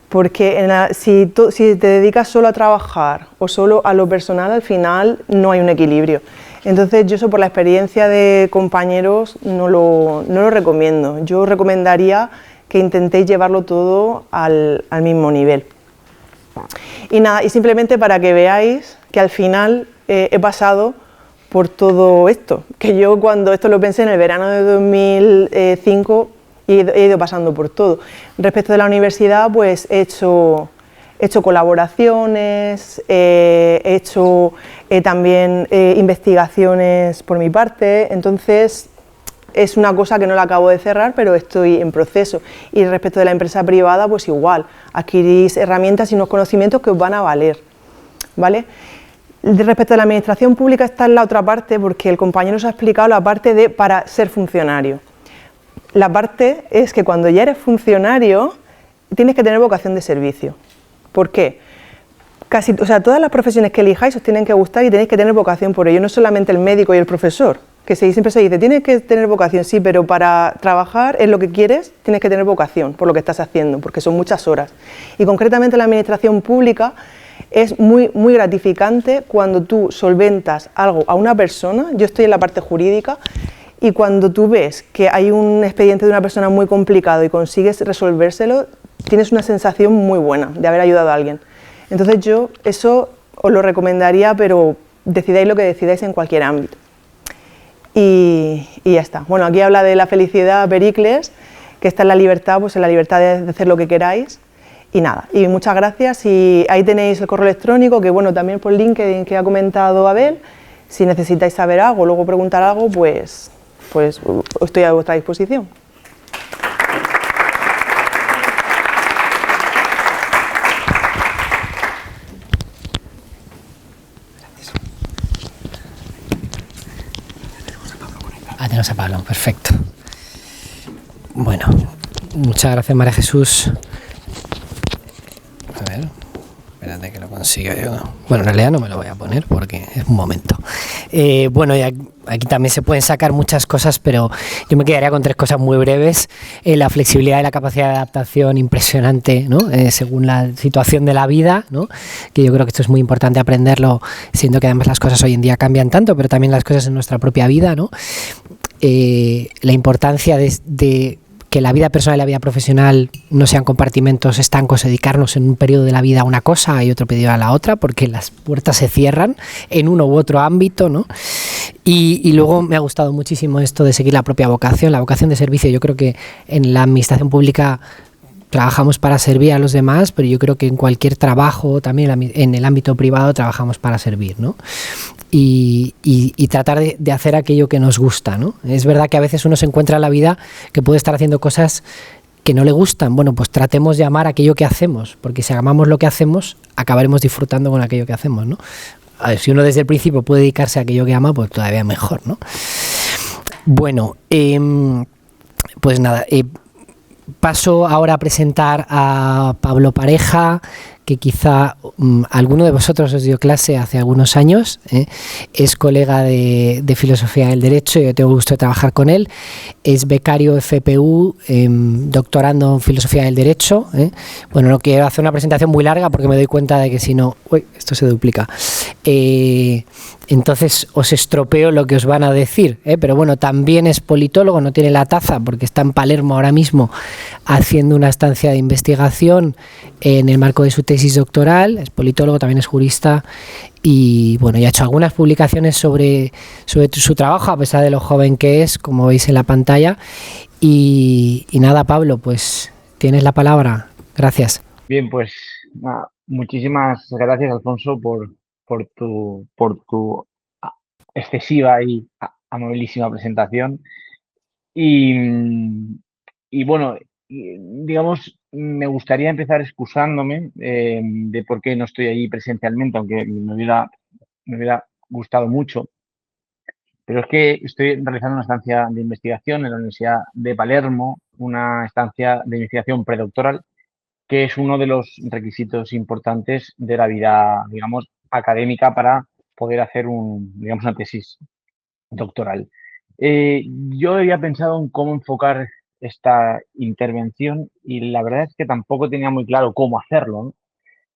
Porque si te dedicas solo a trabajar o solo a lo personal, al final no hay un equilibrio. Entonces yo eso por la experiencia de compañeros no lo recomiendo. Yo recomendaría que intentéis llevarlo todo al mismo nivel. Y nada, y simplemente para que veáis que al final he pasado por todo esto, que yo cuando esto lo pensé en el verano de 2005 y he ido pasando por todo. Respecto de la universidad, pues he hecho colaboraciones, he hecho también investigaciones por mi parte, entonces es una cosa que no la acabo de cerrar, pero estoy en proceso. Y respecto de la empresa privada, pues igual, adquirís herramientas y unos conocimientos que os van a valer, ¿vale? Respecto a la administración pública, esta es la otra parte, porque el compañero os ha explicado la parte de para ser funcionario. La parte es que cuando ya eres funcionario, tienes que tener vocación de servicio. ¿Por qué? Todas las profesiones que elijáis os tienen que gustar y tenéis que tener vocación por ello, no solamente el médico y el profesor, que siempre se dice, tienes que tener vocación, sí, pero para trabajar en lo que quieres, tienes que tener vocación por lo que estás haciendo, porque son muchas horas. Y concretamente la administración pública es muy, muy gratificante cuando tú solventas algo a una persona, yo estoy en la parte jurídica, y cuando tú ves que hay un expediente de una persona muy complicado y consigues resolvérselo, tienes una sensación muy buena de haber ayudado a alguien. Entonces yo eso os lo recomendaría, pero decidáis lo que decidáis en cualquier ámbito. Y ya está. Bueno, aquí habla de la felicidad Pericles, que está en la libertad, pues en la libertad de hacer lo que queráis. Y nada, y muchas gracias. Y ahí tenéis el correo electrónico, que bueno, también por LinkedIn que ha comentado Abel. Si necesitáis saber algo, luego preguntar algo, pues estoy a vuestra disposición. Tenemos a Pablo, perfecto. Bueno, muchas gracias María Jesús. A ver, espérate que lo consigo. Sí, bueno, en realidad no me lo voy a poner porque es un momento. Bueno, y aquí también se pueden sacar muchas cosas, pero yo me quedaría con 3 cosas muy breves. La flexibilidad y la capacidad de adaptación impresionante, ¿no? Según la situación de la vida, ¿no? Que yo creo que esto es muy importante aprenderlo, siendo que además las cosas hoy en día cambian tanto, pero también las cosas en nuestra propia vida, ¿no? La importancia de que la vida personal y la vida profesional no sean compartimentos estancos, dedicarnos en un periodo de la vida a una cosa y otro periodo a la otra, porque las puertas se cierran en uno u otro ámbito, ¿no? Y luego me ha gustado muchísimo esto de seguir la propia vocación, la vocación de servicio. Yo creo que en la administración pública trabajamos para servir a los demás, pero yo creo que en cualquier trabajo, también en el ámbito privado, trabajamos para servir, ¿no? Y tratar de hacer aquello que nos gusta, ¿no? Es verdad que a veces uno se encuentra en la vida que puede estar haciendo cosas que no le gustan. Bueno, pues tratemos de amar aquello que hacemos, porque si amamos lo que hacemos, acabaremos disfrutando con aquello que hacemos, ¿no? A ver, si uno desde el principio puede dedicarse a aquello que ama, pues todavía mejor, ¿no? Bueno, pues nada, paso ahora a presentar a Pablo Pareja, que quizá alguno de vosotros os dio clase hace algunos años, es colega de Filosofía del Derecho, yo tengo gusto de trabajar con él, es becario FPU, doctorando en Filosofía del Derecho. Bueno, no quiero hacer una presentación muy larga porque me doy cuenta de que si no, esto se duplica. Entonces os estropeo lo que os van a decir, pero bueno, también es politólogo, no tiene la taza porque está en Palermo ahora mismo haciendo una estancia de investigación en el marco de su tesis doctoral, es politólogo, también es jurista y bueno, ya ha hecho algunas publicaciones sobre su trabajo, a pesar de lo joven que es, como veis en la pantalla. Y nada, Pablo, pues tienes la palabra. Gracias. Bien, pues nada, muchísimas gracias, Alfonso, por tu excesiva y amabilísima presentación. Y bueno, digamos, me gustaría empezar excusándome de por qué no estoy allí presencialmente, aunque me hubiera gustado mucho. Pero es que estoy realizando una estancia de investigación en la Universidad de Palermo, una estancia de investigación predoctoral, que es uno de los requisitos importantes de la vida, digamos, académica para poder hacer digamos, una tesis doctoral. Yo había pensado en cómo enfocar esta intervención y la verdad es que tampoco tenía muy claro cómo hacerlo, ¿no?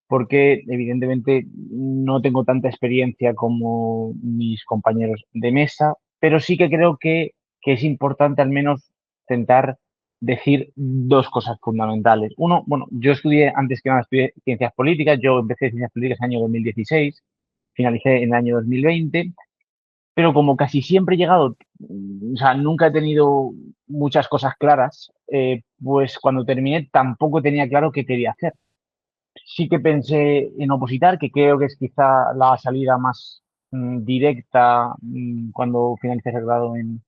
Porque evidentemente no tengo tanta experiencia como mis compañeros de mesa, pero sí que creo que es importante al menos intentar decir 2 cosas fundamentales. Uno, bueno, yo antes que nada, estudié ciencias políticas, yo empecé ciencias políticas en el año 2016, finalicé en el año 2020, pero como casi siempre he llegado, o sea, nunca he tenido muchas cosas claras, pues cuando terminé tampoco tenía claro qué quería hacer. Sí que pensé en opositar, que creo que es quizá la salida más directa cuando finalices el grado en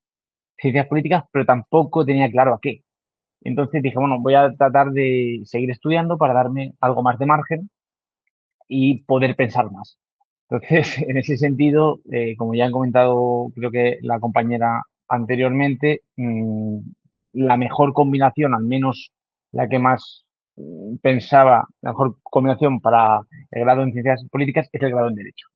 ciencias políticas, pero tampoco tenía claro a qué. Entonces dije, bueno, voy a tratar de seguir estudiando para darme algo más de margen y poder pensar más. Entonces, en ese sentido, como ya han comentado, creo que la compañera anteriormente, la mejor combinación, al menos la que más pensaba, la mejor combinación para el grado en ciencias políticas es el grado en derecho.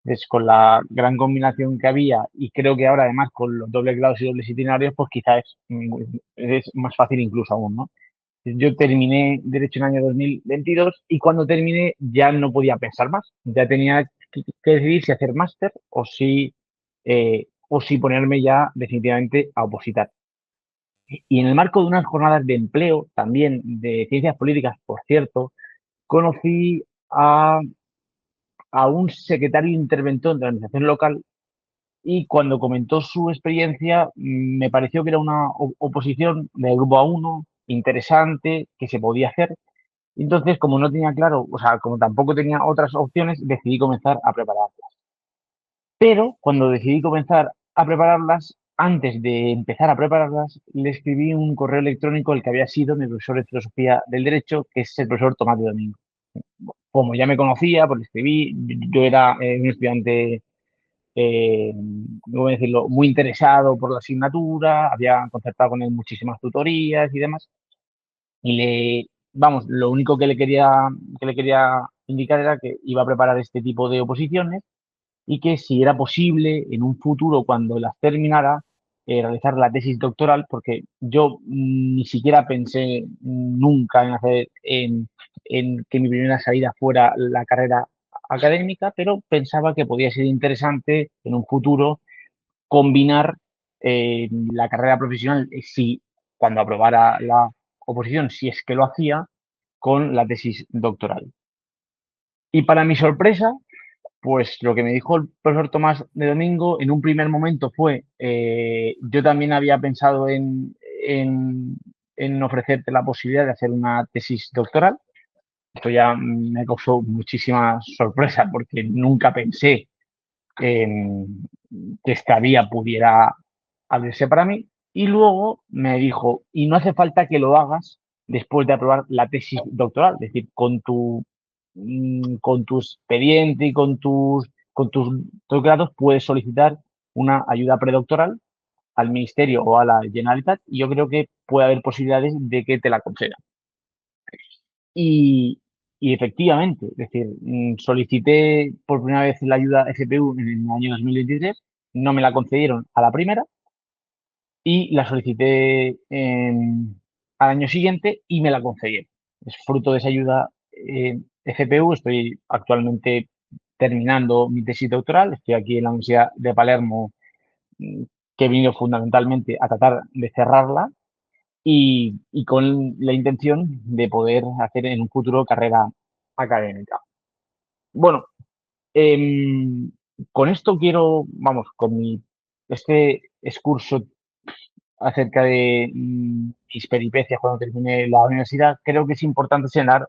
Entonces, con la gran combinación que había y creo que ahora además con los dobles grados y dobles itinerarios, pues quizás es más fácil incluso aún, ¿no? Yo terminé Derecho en el año 2022 y cuando terminé ya no podía pensar más. Ya tenía que decidir si hacer máster o si ponerme ya definitivamente a opositar. Y en el marco de unas jornadas de empleo, también de ciencias políticas, por cierto, conocí a un secretario interventor de la organización local y cuando comentó su experiencia me pareció que era una oposición de grupo A1 interesante, que se podía hacer. Entonces, como no tenía claro, o sea, como tampoco tenía otras opciones, decidí comenzar a prepararlas. Pero cuando decidí comenzar a prepararlas, antes de empezar a prepararlas, le escribí un correo electrónico al que había sido mi profesor de filosofía del derecho, que es el profesor Tomás de Domingo. Como ya me conocía, pues le escribí, yo era un estudiante, voy a decirlo, muy interesado por la asignatura, había concertado con él muchísimas tutorías y demás, y vamos, lo único que le quería indicar era que iba a preparar este tipo de oposiciones y que si era posible en un futuro, cuando las terminara, realizar la tesis doctoral, porque yo ni siquiera pensé nunca en en que mi primera salida fuera la carrera académica, pero pensaba que podía ser interesante en un futuro combinar la carrera profesional, si cuando aprobara la oposición, si es que lo hacía, con la tesis doctoral. Y para mi sorpresa, pues lo que me dijo el profesor Tomás de Domingo en un primer momento fue, yo también había pensado en ofrecerte la posibilidad de hacer una tesis doctoral. Esto ya me causó muchísima sorpresa porque nunca pensé que esta vía pudiera abrirse para mí. Y luego me dijo, y no hace falta que lo hagas después de aprobar la tesis doctoral, es decir, con tu expediente y con tus doctorados puedes solicitar una ayuda predoctoral al Ministerio o a la Generalitat y yo creo que puede haber posibilidades de que te la concedan. Y, y efectivamente, es decir, solicité por primera vez la ayuda FPU en el año 2023, no me la concedieron a la primera y la solicité al año siguiente y me la concedieron. Es fruto de esa ayuda FPU. Estoy actualmente terminando mi tesis doctoral, estoy aquí en la Universidad de Palermo, mm, que he venido fundamentalmente a tratar de cerrarla y con la intención de poder hacer en un futuro carrera académica. Bueno, em, con esto quiero, vamos, este excurso acerca de mis peripecias cuando terminé la universidad, creo que es importante señalar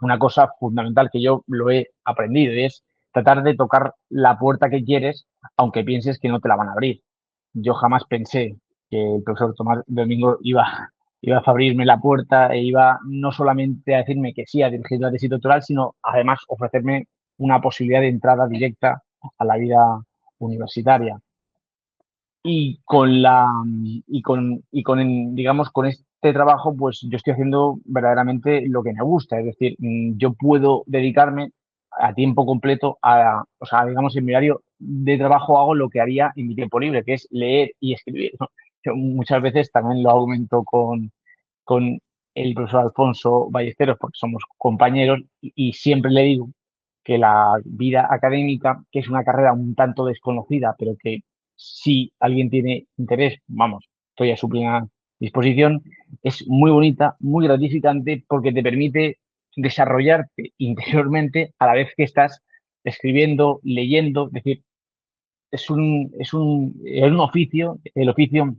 una cosa fundamental que yo lo he aprendido y es tratar de tocar la puerta que quieres, aunque pienses que no te la van a abrir. Yo jamás pensé que el profesor Tomás Domingo iba a abrirme la puerta e iba no solamente a decirme que sí a dirigir la tesis doctoral, sino además ofrecerme una posibilidad de entrada directa a la vida universitaria. Y digamos, con este trabajo, pues yo estoy haciendo verdaderamente lo que me gusta. Es decir, yo puedo dedicarme a tiempo completo o sea, digamos, en mi horario de trabajo hago lo que haría en mi tiempo libre, que es leer y escribir, ¿no? Yo muchas veces también lo aumento con el profesor Alfonso Ballesteros, porque somos compañeros, y siempre le digo que la vida académica, que es una carrera un tanto desconocida, pero que si alguien tiene interés, vamos, estoy a su plena disposición, es muy bonita, muy gratificante, porque te permite desarrollarte interiormente a la vez que estás escribiendo, leyendo, es decir, es un oficio, el oficio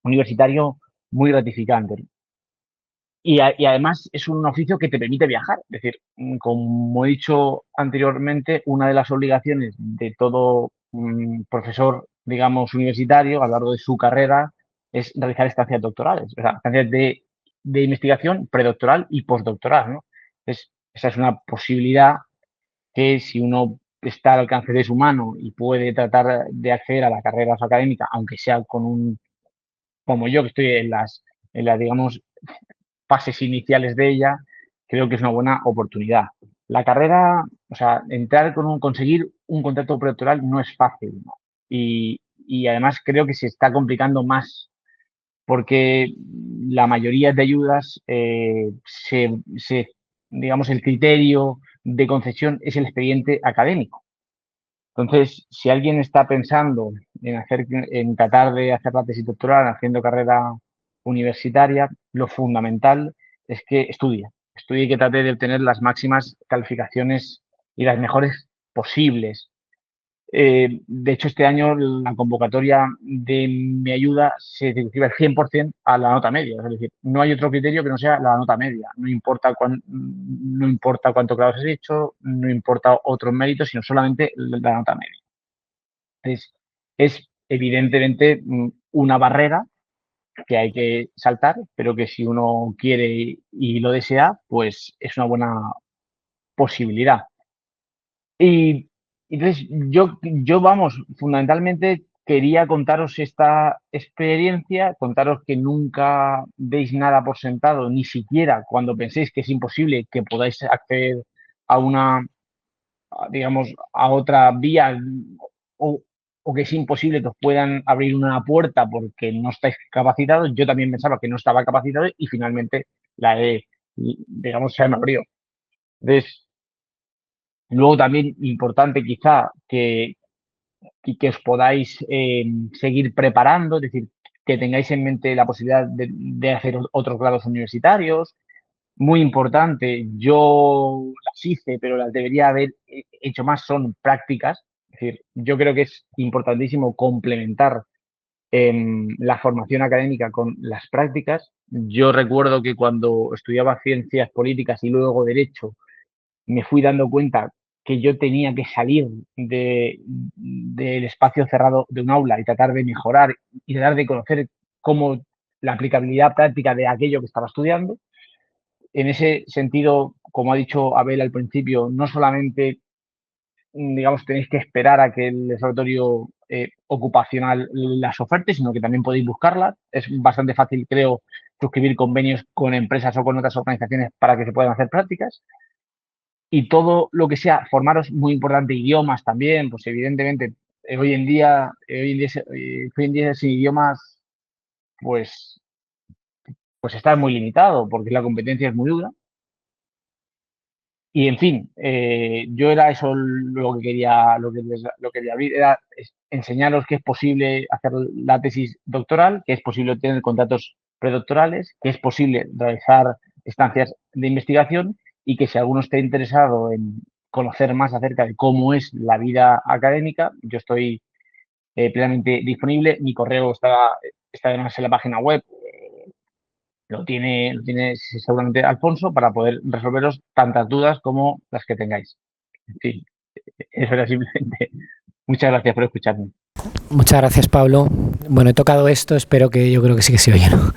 universitario muy gratificante. Y además es un oficio que te permite viajar. Es decir, como he dicho anteriormente, una de las obligaciones de todo profesor, digamos, universitario a lo largo de su carrera es realizar estancias doctorales, o sea, estancias de investigación predoctoral y postdoctoral, ¿no? Esa es una posibilidad que si uno está al alcance de su mano y puede tratar de acceder a la carrera académica, aunque sea como yo, que estoy en las, digamos, fases iniciales de ella, creo que es una buena oportunidad. La carrera, o sea, conseguir un contrato predoctoral no es fácil, ¿no? Y además creo que se está complicando más porque la mayoría de ayudas, digamos, el criterio de concesión es el expediente académico. Entonces, si alguien está pensando en tratar de hacer la tesis doctoral haciendo carrera universitaria, lo fundamental es que estudie y que trate de obtener las máximas calificaciones y las mejores posibles. De hecho, este año la convocatoria de mi ayuda se circunscribe al 100% a la nota media. Es decir, no hay otro criterio que no sea la nota media. No importa cuánto grados has hecho, no importa otros méritos, sino solamente la nota media. Entonces, es evidentemente una barrera que hay que saltar, pero que si uno quiere y lo desea, pues es una buena posibilidad. Y entonces vamos, fundamentalmente quería contaros esta experiencia, contaros que nunca deis nada por sentado, ni siquiera cuando penséis que es imposible que podáis acceder a digamos, a otra vía o, o que es imposible que os puedan abrir una puerta porque no estáis capacitados. Yo también pensaba que no estaba capacitado y finalmente digamos, se me abrió. Entonces, luego también importante quizá que os podáis seguir preparando, es decir, que tengáis en mente la posibilidad de hacer otros grados universitarios. Muy importante, yo las hice, pero las debería haber hecho más, son prácticas. Es decir, yo creo que es importantísimo complementar la formación académica con las prácticas. Yo recuerdo que cuando estudiaba ciencias políticas y luego derecho, me fui dando cuenta que yo tenía que salir del espacio cerrado de un aula y tratar de mejorar y tratar de conocer cómo la aplicabilidad práctica de aquello que estaba estudiando. En ese sentido, como ha dicho Abel al principio, no solamente, digamos, tenéis que esperar a que el laboratorio ocupacional las oferte, sino que también podéis buscarlas. Es bastante fácil, creo, suscribir convenios con empresas o con otras organizaciones para que se puedan hacer prácticas. Y todo lo que sea, formaros, muy importante, idiomas también, pues evidentemente, hoy en día sin idiomas, pues está muy limitado, porque la competencia es muy dura. Y en fin, yo era eso lo que quería abrir, era enseñaros que es posible hacer la tesis doctoral, que es posible tener contratos predoctorales, que es posible realizar estancias de investigación y que si alguno está interesado en conocer más acerca de cómo es la vida académica, yo estoy plenamente disponible. Mi correo está además en la página web. Lo tiene seguramente Alfonso para poder resolveros tantas dudas como las que tengáis. En fin, eso era simplemente. Muchas gracias por escucharme. Muchas gracias, Pablo. Bueno, he tocado esto, yo creo que sí que se oye, ¿no?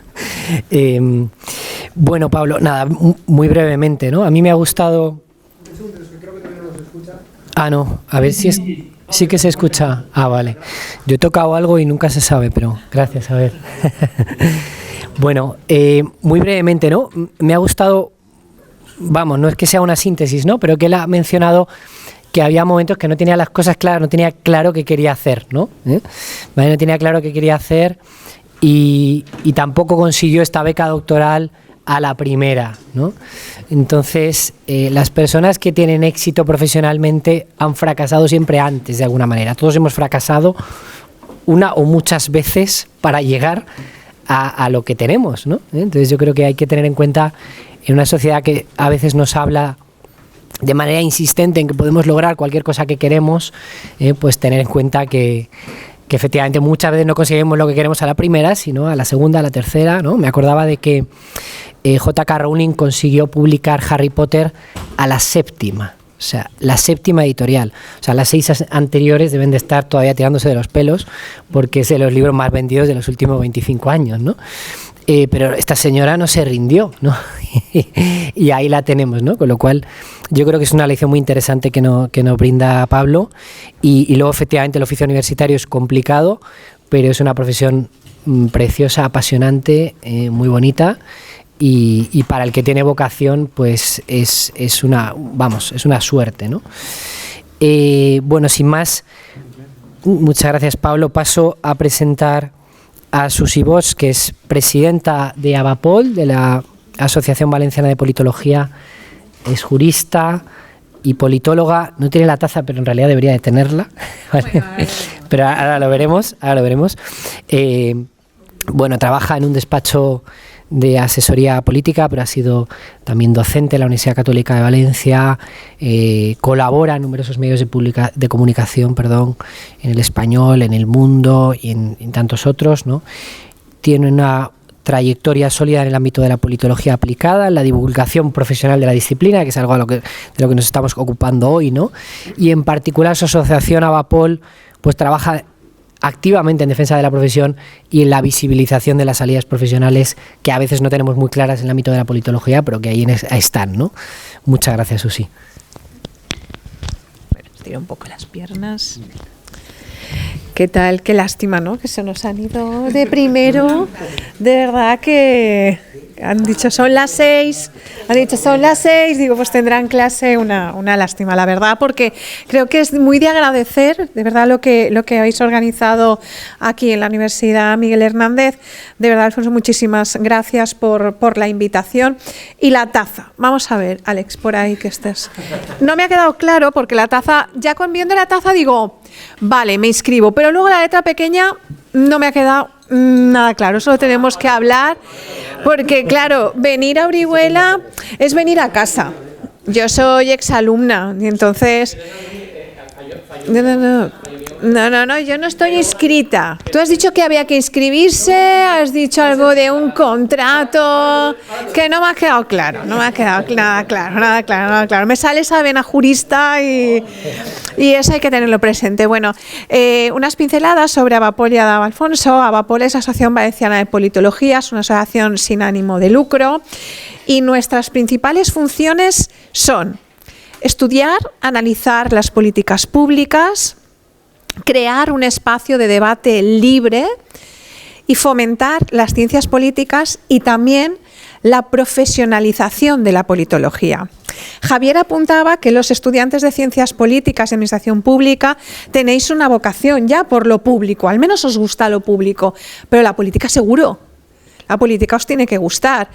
Bueno, Pablo, nada, muy brevemente, ¿no? A mí me ha gustado... Ah, no, a ver si sí que se escucha. Ah, vale. Yo he tocado algo y nunca se sabe, pero gracias, a ver. Bueno, muy brevemente, ¿no? Me ha gustado, vamos, no es que sea una síntesis, ¿no? Pero que él ha mencionado que había momentos que no tenía las cosas claras, no tenía claro qué quería hacer, ¿no? ¿Vale? No tenía claro qué quería hacer y tampoco consiguió esta beca doctoral a la primera, ¿no? Entonces, las personas que tienen éxito profesionalmente han fracasado siempre antes, de alguna manera. Todos hemos fracasado una o muchas veces para llegar a lo que tenemos, ¿no? Entonces yo creo que hay que tener en cuenta, en una sociedad que a veces nos habla de manera insistente en que podemos lograr cualquier cosa que queremos, pues tener en cuenta que efectivamente muchas veces no conseguimos lo que queremos a la primera, sino a la segunda, a la tercera, ¿no? Me acordaba de que J.K. Rowling consiguió publicar Harry Potter a la séptima. O sea, la séptima editorial. O sea, las 6 anteriores deben de estar todavía tirándose de los pelos porque es de los libros más vendidos de los últimos 25 años, ¿no? Pero esta señora no se rindió, ¿no? Y ahí la tenemos, ¿no? Con lo cual, yo creo que es una lección muy interesante que nos brinda Pablo. Y luego, efectivamente, el oficio universitario es complicado, pero es una profesión preciosa, apasionante, muy bonita. Y para el que tiene vocación, pues es una suerte, ¿no? Bueno, sin más, muchas gracias, Pablo. Paso a presentar a Susi Bosch, que es presidenta de AVAPOL, de la Asociación Valenciana de Politología. Es jurista y politóloga. No tiene la taza, pero en realidad debería de tenerla. ¿Vale? Bueno, pero ahora lo veremos. Bueno, trabaja en un despacho de asesoría política, pero ha sido también docente en la Universidad Católica de Valencia, colabora en numerosos medios de comunicación, en El Español, en El Mundo y en tantos otros, ¿no? Tiene una trayectoria sólida en el ámbito de la politología aplicada, en la divulgación profesional de la disciplina, que es algo de lo que nos estamos ocupando hoy, ¿no? Y en particular su asociación AVAPOL pues trabaja activamente en defensa de la profesión y en la visibilización de las salidas profesionales que a veces no tenemos muy claras en el ámbito de la politología, pero que ahí están, ¿no? Muchas gracias, Susi. Bueno, estiro un poco las piernas. ¿Qué tal? Qué lástima, ¿no? Que se nos han ido de primero. De verdad que han dicho son las 6. Digo, pues tendrán clase, una lástima, la verdad, porque creo que es muy de agradecer, de verdad, lo que habéis organizado aquí en la Universidad Miguel Hernández. De verdad, Alfonso, muchísimas gracias por la invitación. Y la taza, vamos a ver, Alex, por ahí que estés. No me ha quedado claro, porque la taza, ya viendo la taza digo, vale, me inscribo, pero luego la letra pequeña no me ha quedado nada claro, eso lo tenemos que hablar, porque claro, venir a Orihuela es venir a casa. Yo soy exalumna y entonces... No, yo no estoy inscrita. Tú has dicho que había que inscribirse, has dicho algo de un contrato, que no me ha quedado claro, nada claro. Me sale esa vena jurista y eso hay que tenerlo presente. Bueno, unas pinceladas sobre Avapol y Alfonso. Avapol es la Asociación Valenciana de Politología, es una asociación sin ánimo de lucro y nuestras principales funciones son estudiar, analizar las políticas públicas, crear un espacio de debate libre y fomentar las ciencias políticas y también la profesionalización de la politología. Javier apuntaba que los estudiantes de Ciencias Políticas y Administración Pública tenéis una vocación ya por lo público, al menos os gusta lo público, pero la política seguro, la política os tiene que gustar.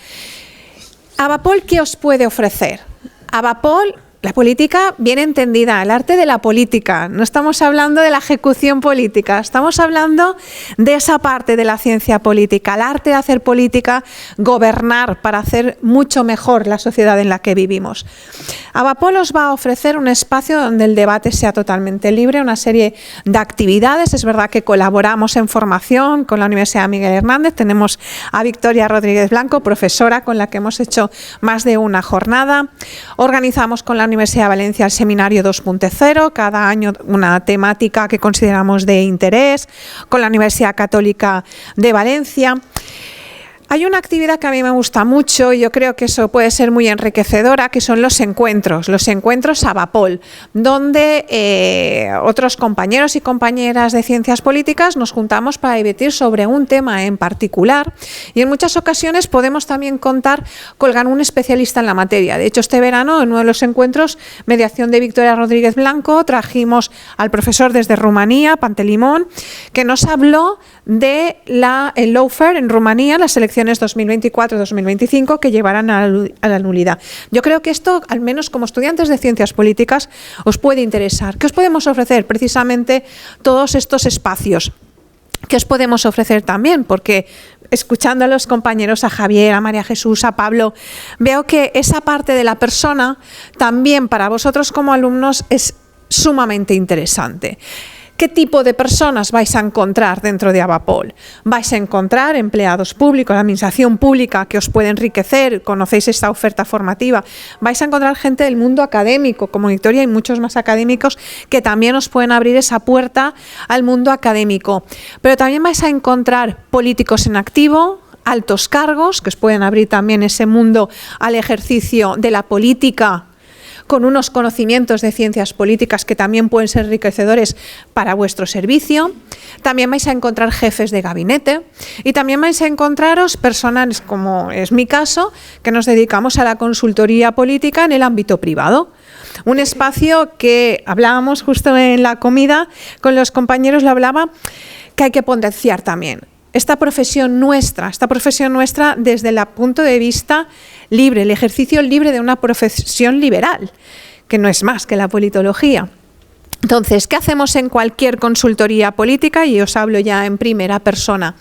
Avapol, ¿qué os puede ofrecer? Avapol, la política bien entendida, el arte de la política. No estamos hablando de la ejecución política, estamos hablando de esa parte de la ciencia política, el arte de hacer política, gobernar para hacer mucho mejor la sociedad en la que vivimos. Avapol os va a ofrecer un espacio donde el debate sea totalmente libre, una serie de actividades. Es verdad que colaboramos en formación con la Universidad Miguel Hernández. Tenemos a Victoria Rodríguez Blanco, profesora, con la que hemos hecho más de una jornada. Organizamos con la Universidad de Valencia el Seminario 2.0, cada año una temática que consideramos de interés, con la Universidad Católica de Valencia. Hay una actividad que a mí me gusta mucho y yo creo que eso puede ser muy enriquecedora, que son los encuentros Avapol, donde otros compañeros y compañeras de ciencias políticas nos juntamos para debatir sobre un tema en particular y en muchas ocasiones podemos también contar con un especialista en la materia. De hecho, este verano, en uno de los encuentros, mediación de Victoria Rodríguez Blanco, trajimos al profesor desde Rumanía, Pantelimón, que nos habló de el lawfare en Rumanía, las elecciones 2024-2025 que llevarán a la nulidad. Yo creo que esto, al menos como estudiantes de ciencias políticas, os puede interesar. ¿Qué os podemos ofrecer? Precisamente todos estos espacios. ¿Qué os podemos ofrecer también? Porque escuchando a los compañeros, a Javier, a María Jesús, a Pablo, veo que esa parte de la persona también para vosotros como alumnos es sumamente interesante. ¿Qué tipo de personas vais a encontrar dentro de Avapol? Vais a encontrar empleados públicos, la administración pública que os puede enriquecer, conocéis esta oferta formativa. Vais a encontrar gente del mundo académico, como Victoria y muchos más académicos, que también os pueden abrir esa puerta al mundo académico. Pero también vais a encontrar políticos en activo, altos cargos, que os pueden abrir también ese mundo al ejercicio de la política, con unos conocimientos de ciencias políticas que también pueden ser enriquecedores para vuestro servicio. También vais a encontrar jefes de gabinete y también vais a encontraros personas, como es mi caso, que nos dedicamos a la consultoría política en el ámbito privado. Un espacio que hablábamos justo en la comida, con los compañeros lo hablaba, que hay que potenciar también. Esta profesión nuestra desde el punto de vista libre, el ejercicio libre de una profesión liberal, que no es más que la politología. Entonces, ¿qué hacemos en cualquier consultoría política? Y os hablo ya en primera persona.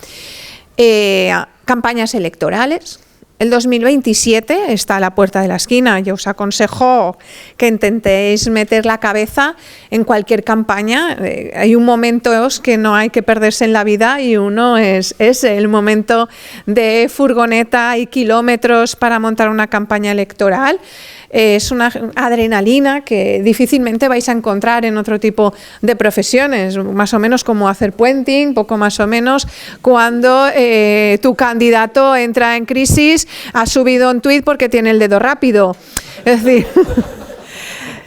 Campañas electorales. El 2027 está a la puerta de la esquina. Yo os aconsejo que intentéis meter la cabeza en cualquier campaña. Hay un momento que no hay que perderse en la vida y uno es el momento de furgoneta y kilómetros para montar una campaña electoral. Es una adrenalina que difícilmente vais a encontrar en otro tipo de profesiones, más o menos como hacer puenting, poco más o menos cuando tu candidato entra en crisis, ha subido un tuit porque tiene el dedo rápido. Es decir,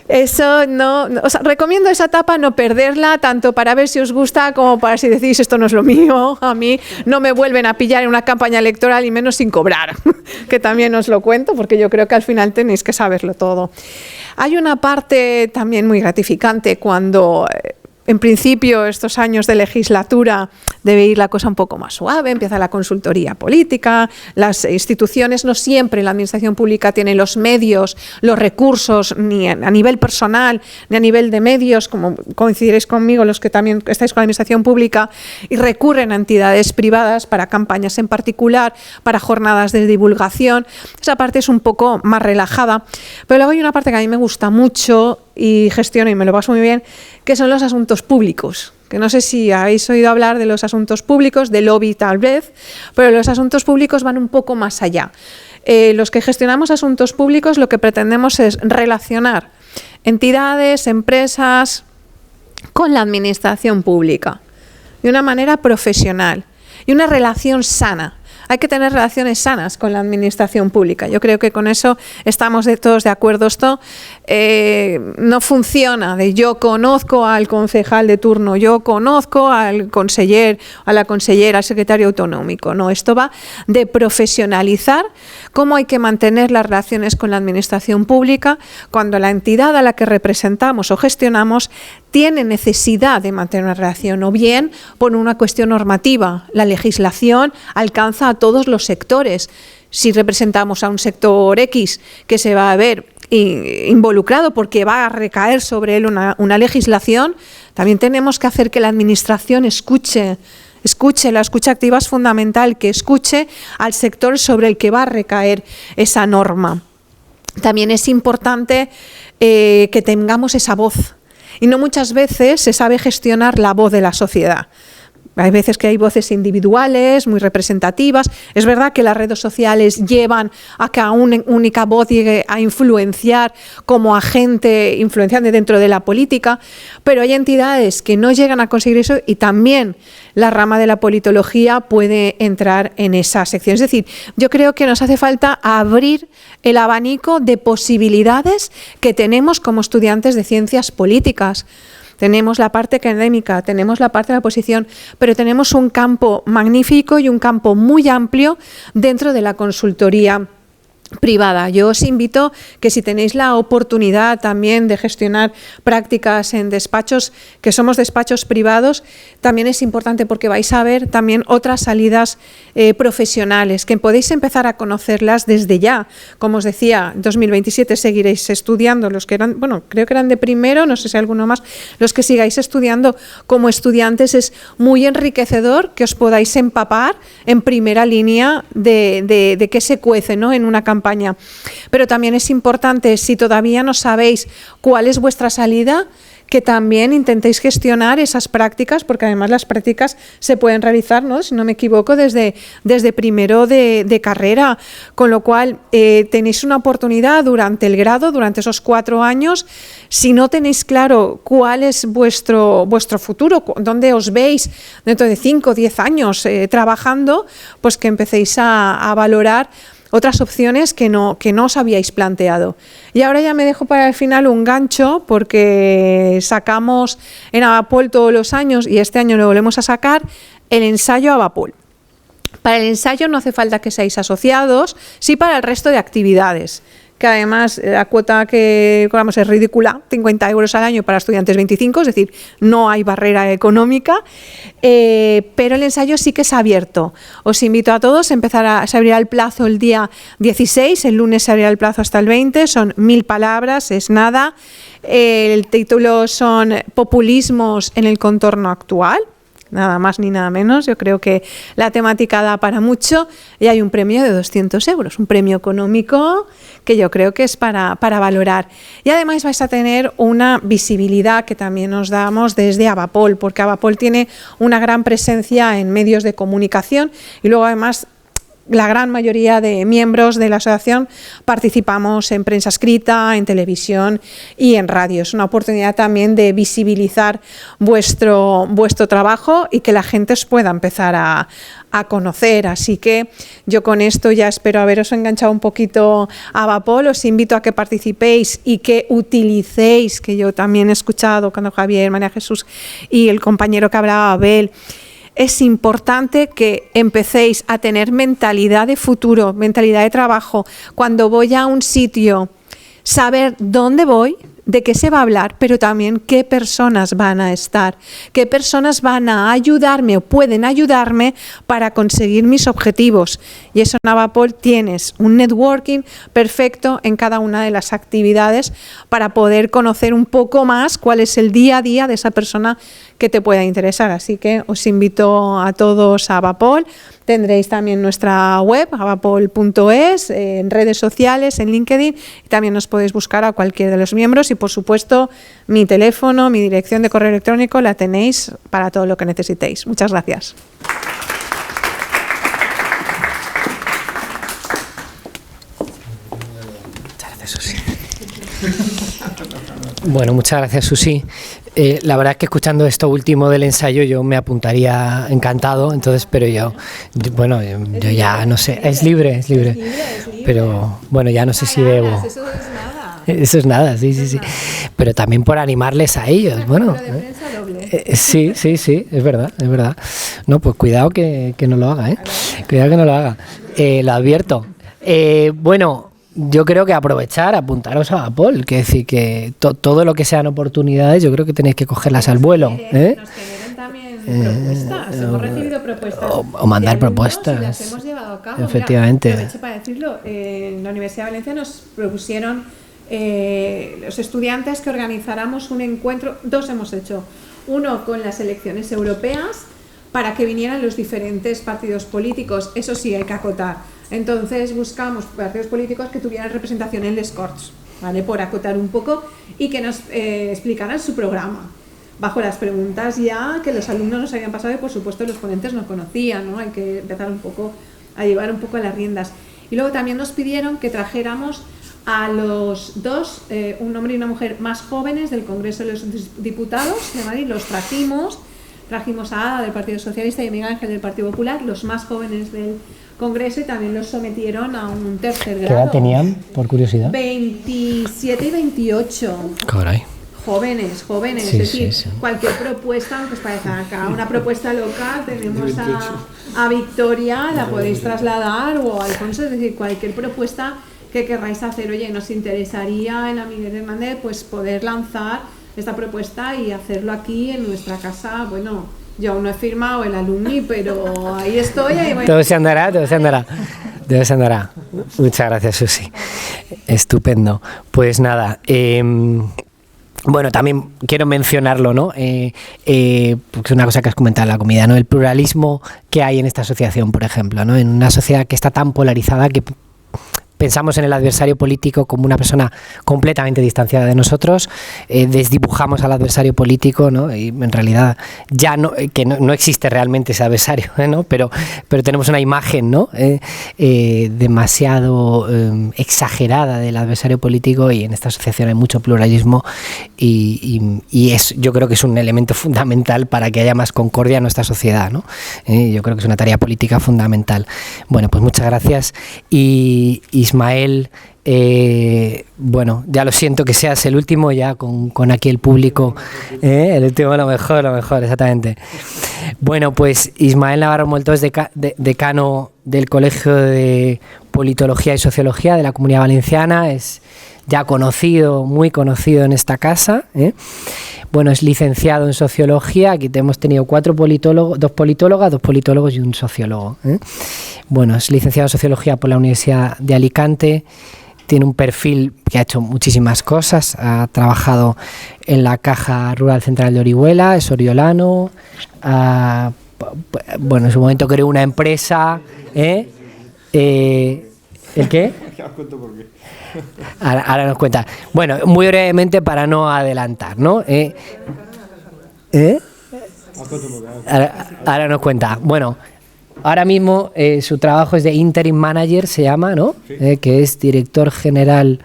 Eso no, os recomiendo esa etapa no perderla, tanto para ver si os gusta como para si decís esto no es lo mío, a mí no me vuelven a pillar en una campaña electoral y menos sin cobrar, que también os lo cuento porque yo creo que al final tenéis que saberlo todo. Hay una parte también muy gratificante cuando en principio estos años de legislatura debe ir la cosa un poco más suave, empieza la consultoría política, las instituciones no siempre, la administración pública tiene los medios, los recursos, ni a nivel personal, ni a nivel de medios, como coincidiréis conmigo los que también estáis con la administración pública, y recurren a entidades privadas para campañas en particular, para jornadas de divulgación. Esa parte es un poco más relajada, pero luego hay una parte que a mí me gusta mucho y gestiono y me lo paso muy bien, que son los asuntos públicos. Que no sé si habéis oído hablar de los asuntos públicos, de lobby tal vez, pero los asuntos públicos van un poco más allá. Los que gestionamos asuntos públicos lo que pretendemos es relacionar entidades, empresas con la administración pública de una manera profesional y una relación sana. Hay que tener relaciones sanas con la administración pública. Yo creo que con eso estamos todos de acuerdo. Esto no funciona de yo conozco al concejal de turno, yo conozco al conseller, a la consellera, al secretario autonómico. No, esto va de profesionalizar cómo hay que mantener las relaciones con la administración pública cuando la entidad a la que representamos o gestionamos tiene necesidad de mantener una relación o bien por una cuestión normativa. La legislación alcanza a todos los sectores. Si representamos a un sector X que se va a ver involucrado porque va a recaer sobre él una legislación, también tenemos que hacer que la administración escuche. La escucha activa es fundamental, que escuche al sector sobre el que va a recaer esa norma. También es importante que tengamos esa voz. Y no muchas veces se sabe gestionar la voz de la sociedad. Hay veces que hay voces individuales, muy representativas. Es verdad que las redes sociales llevan a que una única voz llegue a influenciar como agente influenciante dentro de la política, pero hay entidades que no llegan a conseguir eso y también la rama de la politología puede entrar en esa sección. Es decir, yo creo que nos hace falta abrir el abanico de posibilidades que tenemos como estudiantes de ciencias políticas. Tenemos la parte académica, tenemos la parte de la oposición, pero tenemos un campo magnífico y un campo muy amplio dentro de la consultoría privada. Yo os invito que si tenéis la oportunidad también de gestionar prácticas en despachos, que somos despachos privados, también es importante porque vais a ver también otras salidas profesionales, que podéis empezar a conocerlas desde ya. Como os decía, en 2027 seguiréis estudiando los que eran, bueno, creo que eran de primero, no sé si alguno más, los que sigáis estudiando como estudiantes. Es muy enriquecedor que os podáis empapar en primera línea de qué se cuece, ¿no?, en una campaña. Pero también es importante, si todavía no sabéis cuál es vuestra salida, que también intentéis gestionar esas prácticas, porque además las prácticas se pueden realizar, ¿no?, si no me equivoco, desde primero de carrera, con lo cual tenéis una oportunidad durante el grado, durante esos 4 años, si no tenéis claro cuál es vuestro futuro, dónde os veis dentro de 5 o 10 años trabajando, pues que empecéis a valorar otras opciones que no os habíais planteado. Y ahora ya me dejo para el final un gancho, porque sacamos en Avapol todos los años, y este año lo volvemos a sacar, el ensayo Avapol. Para el ensayo no hace falta que seáis asociados, sí para el resto de actividades, que además la cuota que cobramos es ridícula, 50 euros al año para estudiantes 25, es decir, no hay barrera económica, pero el ensayo sí que es abierto. Os invito a todos, se abrirá el plazo el día 16, el lunes se abrirá el plazo hasta el 20, son 1000 palabras, es nada. El título son Populismos en el contorno actual. Nada más ni nada menos. Yo creo que la temática da para mucho y hay un premio de 200 euros, un premio económico que yo creo que es para valorar. Y además vais a tener una visibilidad que también nos damos desde Avapol, porque Avapol tiene una gran presencia en medios de comunicación y luego además la gran mayoría de miembros de la asociación participamos en prensa escrita, en televisión y en radio. Es una oportunidad también de visibilizar vuestro trabajo y que la gente os pueda empezar a conocer. Así que yo con esto ya espero haberos enganchado un poquito a Avapol. Os invito a que participéis y que utilicéis, que yo también he escuchado cuando Javier, María Jesús y el compañero que hablaba, Abel. Es importante que empecéis a tener mentalidad de futuro, mentalidad de trabajo. Cuando voy a un sitio, saber dónde voy, de qué se va a hablar, pero también qué personas van a estar, qué personas van a ayudarme o pueden ayudarme para conseguir mis objetivos. Y eso en Avapol tienes un networking perfecto en cada una de las actividades para poder conocer un poco más cuál es el día a día de esa persona que te pueda interesar. Así que os invito a todos a Avapol. Tendréis también nuestra web, avapol.es, en redes sociales, en LinkedIn, y también nos podéis buscar a cualquiera de los miembros y, por supuesto, mi teléfono, mi dirección de correo electrónico la tenéis para todo lo que necesitéis. Muchas gracias. Muchas gracias, Susi. Bueno, muchas gracias, Susi. La verdad es que escuchando esto último del ensayo yo me apuntaría encantado, entonces, pero yo ya no sé, es libre, pero bueno, ya no sé si debo. Eso es nada, sí. Pero también por animarles a ellos, bueno. Sí, es verdad. No, pues cuidado que no lo haga, Cuidado que no lo haga. Lo advierto. Bueno, yo creo que apuntaros a Avapol, que decir que todo lo que sean oportunidades, yo creo que tenéis que cogerlas al vuelo. Nos generen también propuestas, hemos recibido propuestas. O mandar propuestas. Y las hemos llevado a cabo. Efectivamente. Mira, aprovecho para decirlo, en la Universidad de Valencia nos propusieron los estudiantes que organizáramos un encuentro, 2 hemos hecho, uno con las elecciones europeas, para que vinieran los diferentes partidos políticos. Eso sí, hay que acotar. Entonces buscamos partidos políticos que tuvieran representación en les Corts, ¿vale? Por acotar un poco y que nos explicaran su programa, bajo las preguntas ya que los alumnos nos habían pasado y, por supuesto, los ponentes no conocían, ¿no? Hay que empezar un poco a llevar un poco las riendas. Y luego también nos pidieron que trajéramos a los 2, un hombre y una mujer más jóvenes del Congreso de los Diputados de Madrid. Los trajimos a Ada del Partido Socialista y a Miguel Ángel del Partido Popular, los más jóvenes del Congreso, y también los sometieron a un tercer grado. ¿Qué edad tenían, por curiosidad? 27 y 28. Caray. Jóvenes, sí, es decir, sí. Cualquier propuesta, aunque os parezca acá una propuesta local, tenemos a Victoria, la podéis trasladar, o a Alfonso, es decir, cualquier propuesta que querráis hacer. Oye, nos interesaría en la Miguel Hernández pues poder lanzar esta propuesta y hacerlo aquí en nuestra casa. Bueno, yo aún no he firmado el alumni, pero ahí estoy. Todo se andará. Muchas gracias, Susi. Estupendo. Pues nada, bueno, también quiero mencionarlo, ¿no? Porque es una cosa que has comentado en la comida, ¿no? El pluralismo que hay en esta asociación, por ejemplo, ¿no? En una sociedad que está tan polarizada que pensamos en el adversario político como una persona completamente distanciada de nosotros, desdibujamos al adversario político, ¿no? Y en realidad ya no existe realmente ese adversario, ¿no? Pero tenemos una imagen, ¿no? Demasiado exagerada del adversario político, y en esta asociación hay mucho pluralismo y yo creo que es un elemento fundamental para que haya más concordia en nuestra sociedad, ¿no? Yo creo que es una tarea política fundamental. Bueno, pues muchas gracias. Y Ismael, bueno, ya lo siento que seas el último, ya con aquí el público, el último, lo mejor, exactamente. Bueno, pues Ismael Navarro Moltó es decano del Colegio de Politología y Sociología de la Comunidad Valenciana, es ya conocido, muy conocido en esta casa, Bueno, es licenciado en Sociología. Aquí hemos tenido 4 politólogos, 2 politólogas, 2 politólogos y un sociólogo, Bueno, es licenciado en Sociología por la Universidad de Alicante. Tiene un perfil que ha hecho muchísimas cosas. Ha trabajado en la Caja Rural Central de Orihuela, es oriolano. Bueno, en su momento creó una empresa. ¿El qué? Ahora nos cuenta. Bueno, muy brevemente para no adelantar, ¿no? Ahora nos cuenta. Bueno, ahora mismo su trabajo es de Interim Manager, se llama, ¿no? Sí. Que es director general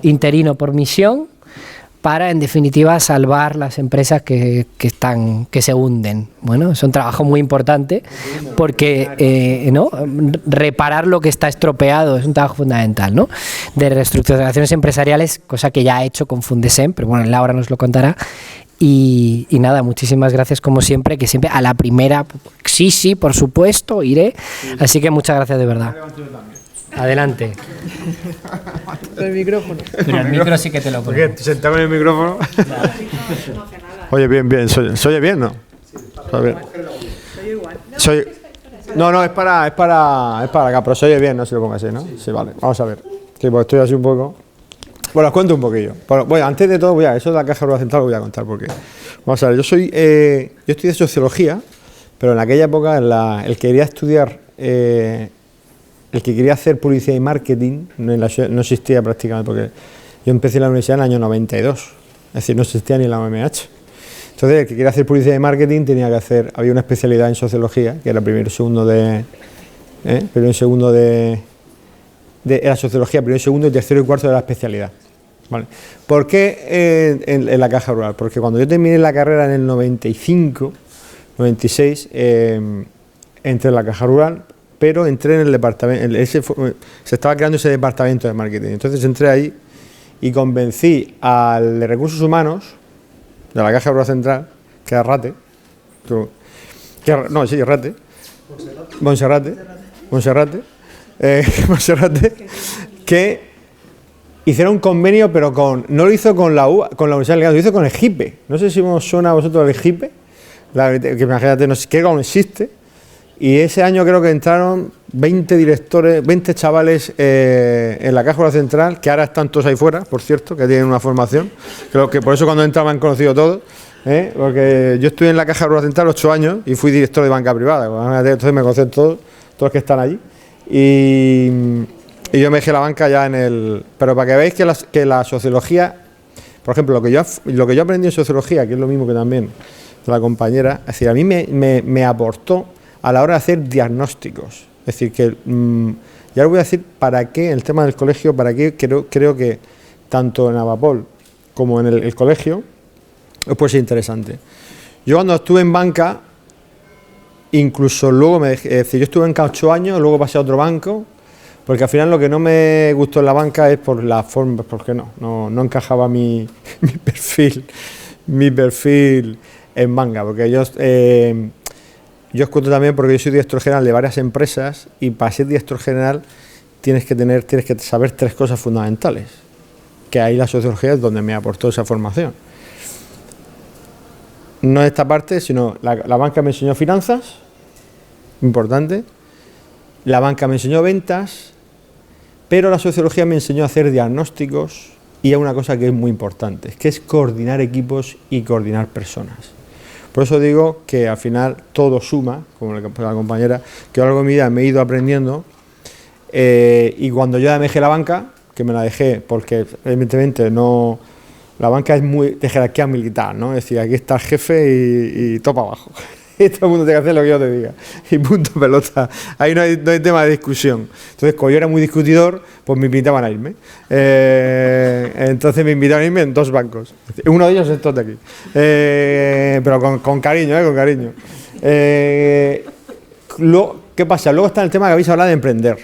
interino por misión, para, en definitiva, salvar las empresas que se hunden. Bueno, es un trabajo muy importante porque ¿no? Reparar lo que está estropeado es un trabajo fundamental, ¿no? De reestructuraciones empresariales, cosa que ya ha hecho con Fundesem, pero bueno, Laura nos lo contará. Y nada, muchísimas gracias como siempre, que siempre a la primera, sí, por supuesto, iré. Así que muchas gracias de verdad. Adelante. El micrófono. Pero el micro sí que te lo pongo. ¿Por qué? ¿Sentado en el micrófono? Oye, bien. ¿Se oye bien, no? ¿Se oye bien? No, es para acá, pero se oye bien, no se lo ponga así, ¿no? Sí, vale, vamos a ver. Sí, pues estoy así un poco. Bueno, os cuento un poquillo. Bueno, antes de todo, eso de la Caja Rural Central lo voy a contar porque. Vamos a ver, yo estudié sociología, pero en aquella época el que quería estudiar. El que quería hacer publicidad y marketing no existía prácticamente, porque yo empecé en la universidad en el año 92, es decir, no existía ni la OMH. Entonces, el que quería hacer publicidad y marketing tenía que hacer, había una especialidad en sociología, que era primero y segundo era sociología, primero y segundo, y tercero y cuarto de la especialidad. ¿Vale? ¿Por qué en la Caja Rural? Porque cuando yo terminé la carrera en el 95, 96, entré en la Caja Rural, pero entré en el departamento, se estaba creando ese departamento de marketing. Entonces entré ahí y convencí al de recursos humanos de la Caja Rural Central, que era Rate, Monserrate, que hiciera un convenio, pero no lo hizo con la Universidad de Alicante, lo hizo con el GIPE. No sé si os suena a vosotros el GIPE, que imagínate, no sé qué aún existe. Y ese año creo que entraron 20 directores, 20 chavales en la Caja Rural Central, que ahora están todos ahí fuera, por cierto, que tienen una formación. Creo que por eso cuando entraban han conocido todos, porque yo estuve en la Caja Rural Central 8 años y fui director de banca privada. Entonces me conocen todos los que están allí. Y yo me dejé la banca ya en el... Pero para que veáis que la sociología, por ejemplo, lo que yo aprendí en sociología, que es lo mismo que también de la compañera, es decir, a mí me aportó a la hora de hacer diagnósticos. Es decir, que ya os voy a decir para qué, el tema del colegio, para qué creo que tanto en Avapol como en el colegio os puede ser interesante. Yo cuando estuve en banca, incluso luego es decir, yo estuve en banca 8 años, luego pasé a otro banco, porque al final lo que no me gustó en la banca es por la forma, porque no encajaba mi perfil en banca, porque yo os cuento también porque yo soy director general de varias empresas y para ser director general tienes que saber 3 cosas fundamentales, que ahí la sociología es donde me aportó esa formación. No esta parte, sino la banca me enseñó finanzas, importante, la banca me enseñó ventas, pero la sociología me enseñó a hacer diagnósticos y a una cosa que es muy importante, que es coordinar equipos y coordinar personas. Por eso digo que al final todo suma, como la compañera, que a lo largo de mi vida me he ido aprendiendo y cuando yo ya me dejé la banca, que me la dejé porque evidentemente no, la banca es muy de jerarquía militar, ¿no? Es decir, aquí está el jefe y topa abajo. Y todo el mundo tiene que hacer lo que yo te diga. Y punto pelota. Ahí no hay tema de discusión. Entonces, como yo era muy discutidor, pues me invitaban a irme. Entonces me invitaban a irme en 2 bancos. Uno de ellos es estos de aquí. Pero con cariño, con cariño. ¿Qué pasa? Luego está el tema que habéis hablado de emprender.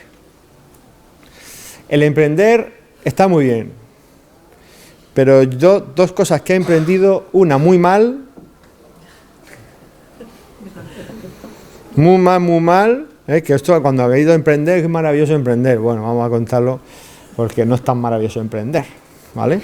El emprender está muy bien. Pero yo 2 cosas que he emprendido, una muy mal. Muy mal, que esto cuando habéis ido a emprender, es maravilloso emprender. Bueno, vamos a contarlo porque no es tan maravilloso emprender, ¿vale?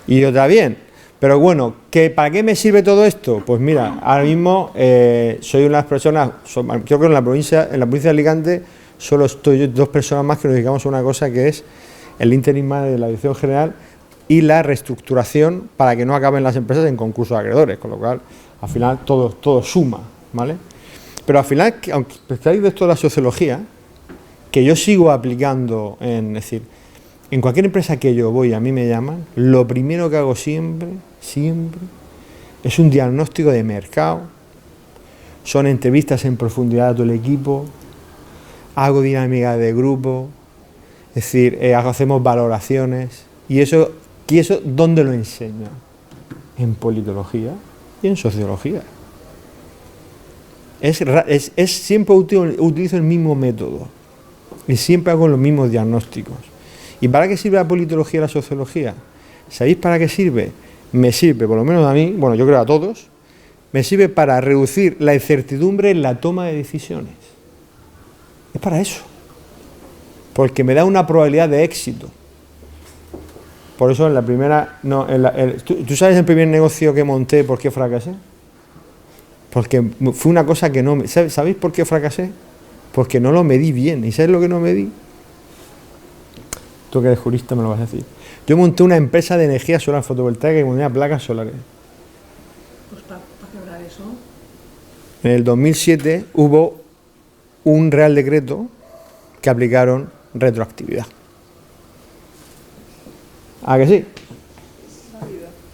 Y otra bien, pero bueno, ¿para qué me sirve todo esto? Pues mira, ahora mismo soy una de las personas, yo creo que en la provincia de Alicante solo estoy yo, 2 personas más que nos dedicamos a una cosa que es el interim de la dirección general y la reestructuración para que no acaben las empresas en concursos de acreedores, con lo cual al final todo suma, ¿vale? Pero al final, aunque estáis de esto de la sociología, que yo sigo aplicando, es decir, en cualquier empresa que yo voy, a mí me llaman, lo primero que hago siempre, es un diagnóstico de mercado, son entrevistas en profundidad a todo el equipo, hago dinámica de grupo, es decir, hacemos valoraciones, y eso ¿dónde lo enseño? En politología y en sociología. Siempre utilizo el mismo método y siempre hago los mismos diagnósticos. ¿Y para qué sirve la politología y la sociología? ¿Sabéis para qué sirve? Me sirve, por lo menos a mí, bueno, yo creo a todos, me sirve para reducir la incertidumbre en la toma de decisiones. Es para eso. Porque me da una probabilidad de éxito. Por eso en la primera... No, ¿tú sabes el primer negocio que monté por qué fracasé? Porque fue una cosa que no... ¿Sabéis por qué fracasé? Porque no lo medí bien. ¿Y sabes lo que no medí? Tú que eres jurista me lo vas a decir. Yo monté una empresa de energía solar fotovoltaica y ponía placas solares. Pues para quebrar eso. En el 2007 hubo un Real Decreto que aplicaron retroactividad. ¿A que sí?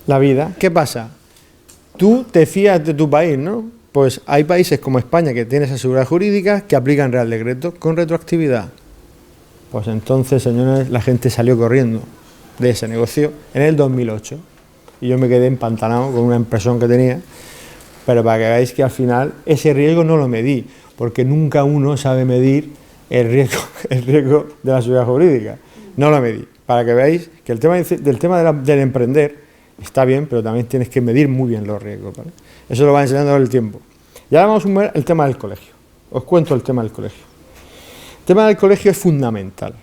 La vida. ¿Qué pasa? Tú te fías de tu país, ¿no? Pues hay países como España que tienen esa seguridad jurídica que aplican Real Decreto con retroactividad. Pues entonces, señores, la gente salió corriendo de ese negocio en el 2008 y yo me quedé empantanado con una impresión que tenía, pero para que veáis que al final ese riesgo no lo medí, porque nunca uno sabe medir el riesgo de la seguridad jurídica. No lo medí, para que veáis que el tema del emprender está bien, pero también tienes que medir muy bien los riesgos, ¿vale? Eso lo va enseñando el tiempo. Y ahora vamos a ver el tema del colegio. Os cuento el tema del colegio. El tema del colegio es fundamental.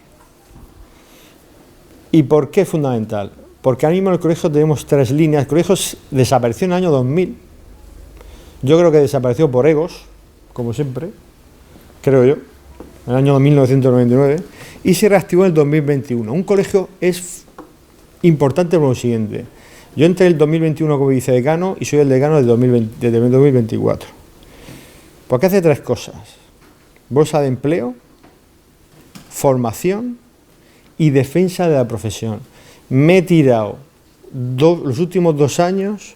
¿Y por qué es fundamental? Porque ahora mismo en el colegio tenemos 3 líneas. El colegio desapareció en el año 2000. Yo creo que desapareció por egos, como siempre, creo yo, en el año 1999, y se reactivó en el 2021. Un colegio es importante por lo siguiente. Yo entré en el 2021 como vicedecano y soy el decano desde 2024. Porque hace 3 cosas: bolsa de empleo, formación y defensa de la profesión. Me he tirado los últimos 2 años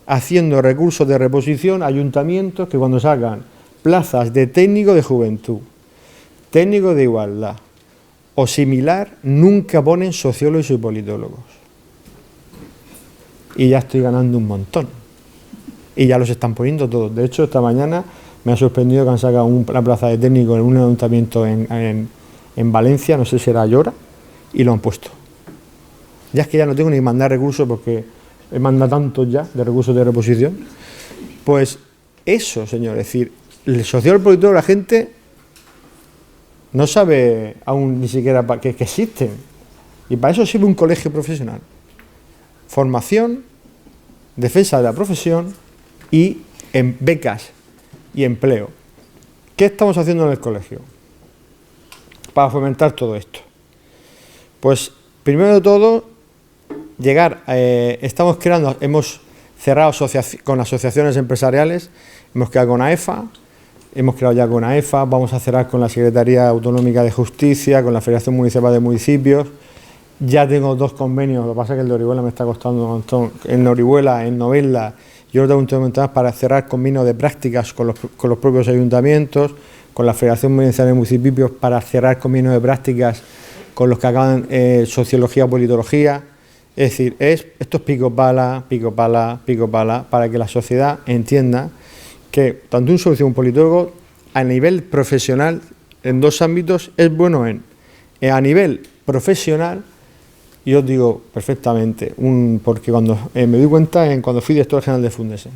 haciendo recursos de reposición a ayuntamientos que cuando sacan plazas de técnico de juventud, técnico de igualdad o similar, nunca ponen sociólogos y politólogos. Y ya estoy ganando un montón. Y ya los están poniendo todos. De hecho, esta mañana me ha sorprendido que han sacado una plaza de técnico en un ayuntamiento en Valencia, no sé si era Llora, y lo han puesto. Ya es que ya no tengo ni que mandar recursos porque he mandado tantos ya de recursos de reposición. Pues eso, señor, es decir, el sociólogo politólogo, la gente no sabe aún ni siquiera que existen. Y para eso sirve un colegio profesional. Formación, defensa de la profesión y en becas y empleo. ¿Qué estamos haciendo en el colegio para fomentar todo esto? Pues primero de todo, hemos cerrado con asociaciones empresariales, hemos quedado con AEFA, hemos creado ya con AEFA, vamos a cerrar con la Secretaría Autonómica de Justicia, con la Federación Municipal de Municipios. Ya tengo 2 convenios, lo que pasa es que el de Orihuela me está costando un montón. En Orihuela, en Novelda, yo lo tengo un momento más para cerrar convenios de prácticas con los propios ayuntamientos, con la Federación Municipal de Municipios para cerrar convenios de prácticas con los que acaban sociología o politología. Es decir, esto es pico pala, para que la sociedad entienda que tanto un sociólogo como un politólogo a nivel profesional en 2 ámbitos es bueno a nivel profesional. Y os digo perfectamente, porque cuando me di cuenta cuando fui director general de Fundesen,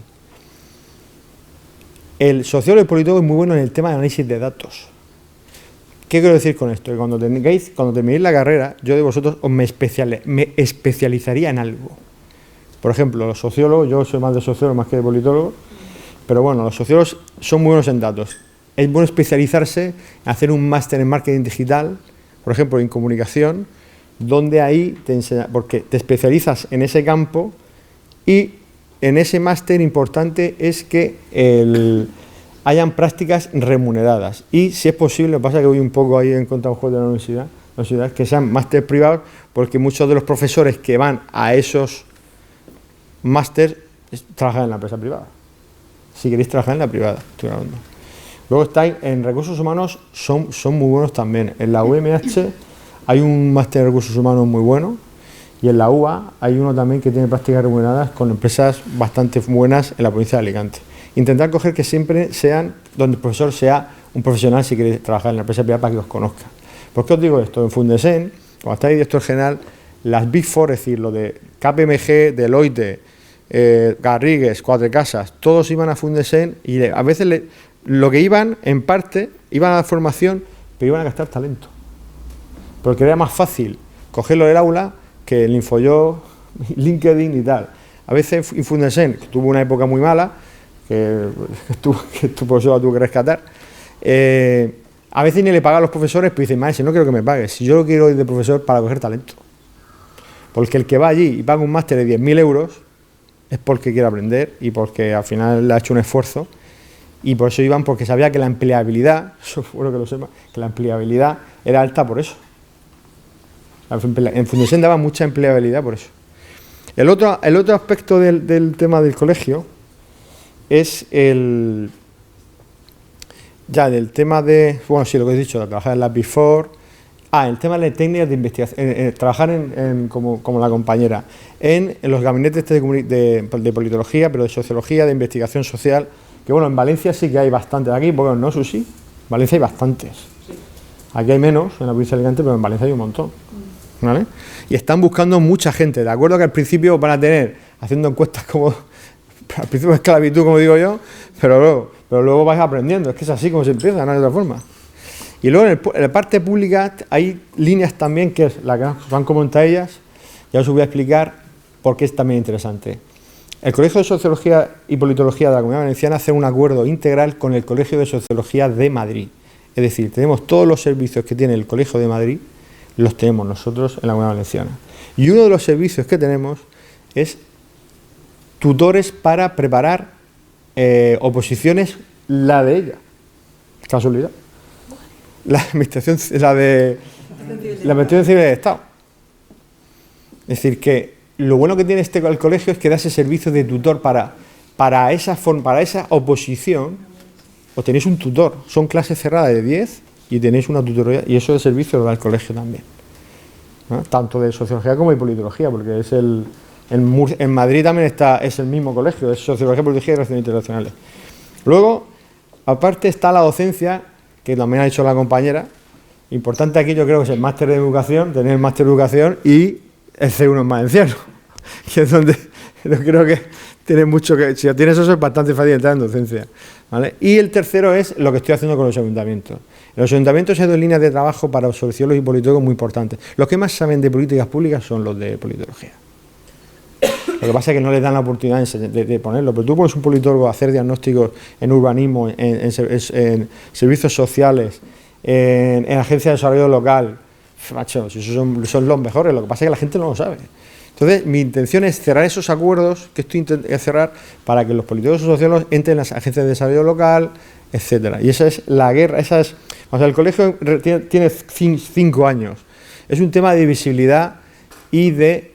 el sociólogo y politólogo es muy bueno en el tema de análisis de datos. ¿Qué quiero decir con esto? Que cuando terminéis la carrera, yo de vosotros me especializaría en algo. Por ejemplo, los sociólogos, yo soy más de sociólogo más que de politólogo, pero bueno, los sociólogos son muy buenos en datos. Es bueno especializarse en hacer un máster en marketing digital, por ejemplo, en comunicación, donde ahí te enseña, porque te especializas en ese campo y en ese máster importante es que hayan prácticas remuneradas y si es posible, lo que pasa es que voy un poco ahí en contra de la universidad, que sean máster privados, porque muchos de los profesores que van a esos máster trabajan en la empresa privada. si queréis trabajar en la privada. Estoy hablando. Luego estáis en recursos humanos, son muy buenos también. En la UMH hay un máster de recursos humanos muy bueno y en la UBA hay uno también que tiene prácticas remuneradas con empresas bastante buenas en la provincia de Alicante. Intentar coger que siempre sean donde el profesor sea un profesional si queréis trabajar en la empresa privada para que os conozca. ¿Por qué os digo esto? En Fundesen, cuando estáis director general, las Big Four, es decir, lo de KPMG, Deloitte, Garrigues, Cuatro Casas, todos iban a Fundesen y a veces lo que iban, en parte, iban a la formación, pero iban a gastar talento. Porque era más fácil cogerlo del aula que el Infojob, LinkedIn y tal. A veces Fundesen, que tuvo una época muy mala, que tu profesor tuvo que rescatar, a veces ni le pagan a los profesores, pero dicen, maestro, no quiero que me pagues, si yo lo quiero ir de profesor para coger talento. Porque el que va allí y paga un máster de 10.000 euros es porque quiere aprender y porque al final le ha hecho un esfuerzo. Y por eso iban, porque sabía que la empleabilidad, eso bueno que lo sepa, que la empleabilidad era alta por eso. En Fundesen daba mucha empleabilidad por eso. El otro aspecto del tema del colegio es del tema de, bueno, sí, lo que he dicho, de trabajar en la Big Four. El tema de técnicas de investigación, trabajar como la compañera, en los gabinetes de politología, pero de sociología, de investigación social. Que bueno, en Valencia sí que hay bastantes, aquí, porque no, Susi, en Valencia hay bastantes. Aquí hay menos, en la provincia de Alicante, pero en Valencia hay un montón. ¿Vale? Y están buscando mucha gente, de acuerdo que al principio van a tener, haciendo encuestas como, al principio esclavitud, como digo yo, pero luego vais aprendiendo, es que es así como se empieza, no hay otra forma. Y luego en la parte pública hay líneas también, que es la que van como entre ellas, ya os voy a explicar por qué es también interesante. El Colegio de Sociología y Politología de la Comunidad Valenciana hace un acuerdo integral con el Colegio de Sociología de Madrid. Es decir, tenemos todos los servicios que tiene el Colegio de Madrid, los tenemos nosotros en la Comunidad Valenciana. Y uno de los servicios que tenemos es tutores para preparar oposiciones, la de ella. Casualidad. La administración civil de Estado. Es decir, que lo bueno que tiene el colegio es que da ese servicio de tutor para esa oposición. Os tenéis un tutor, son clases cerradas de 10 y tenéis una tutoría, y eso de servicio lo da el colegio también, ¿no? Tanto de sociología como de politología, porque es en Madrid también es el mismo colegio, es sociología, politología y relaciones internacionales. Luego, aparte está la docencia, que también ha dicho la compañera. Importante aquí yo creo que es el máster de educación, tener el máster de educación y el C1 en valenciano, que es donde yo creo que tiene mucho que, si tienes eso es bastante fácil entrar en docencia, ¿vale? Y el tercero es lo que estoy haciendo con los ayuntamientos. En los ayuntamientos hay dos líneas de trabajo para sociólogos y politólogos muy importantes. Los que más saben de políticas públicas son los de politología. Lo que pasa es que no les dan la oportunidad de ponerlo, pero tú pones un politólogo a hacer diagnósticos en urbanismo, en servicios sociales, en agencias de desarrollo local, macho, si esos son los mejores, lo que pasa es que la gente no lo sabe. Entonces, mi intención es cerrar esos acuerdos que estoy intentando cerrar para que los politólogos y sociólogos entren en las agencias de desarrollo local, etcétera. Y esa es la guerra, o sea, el colegio tiene 5 años. Es un tema de visibilidad y de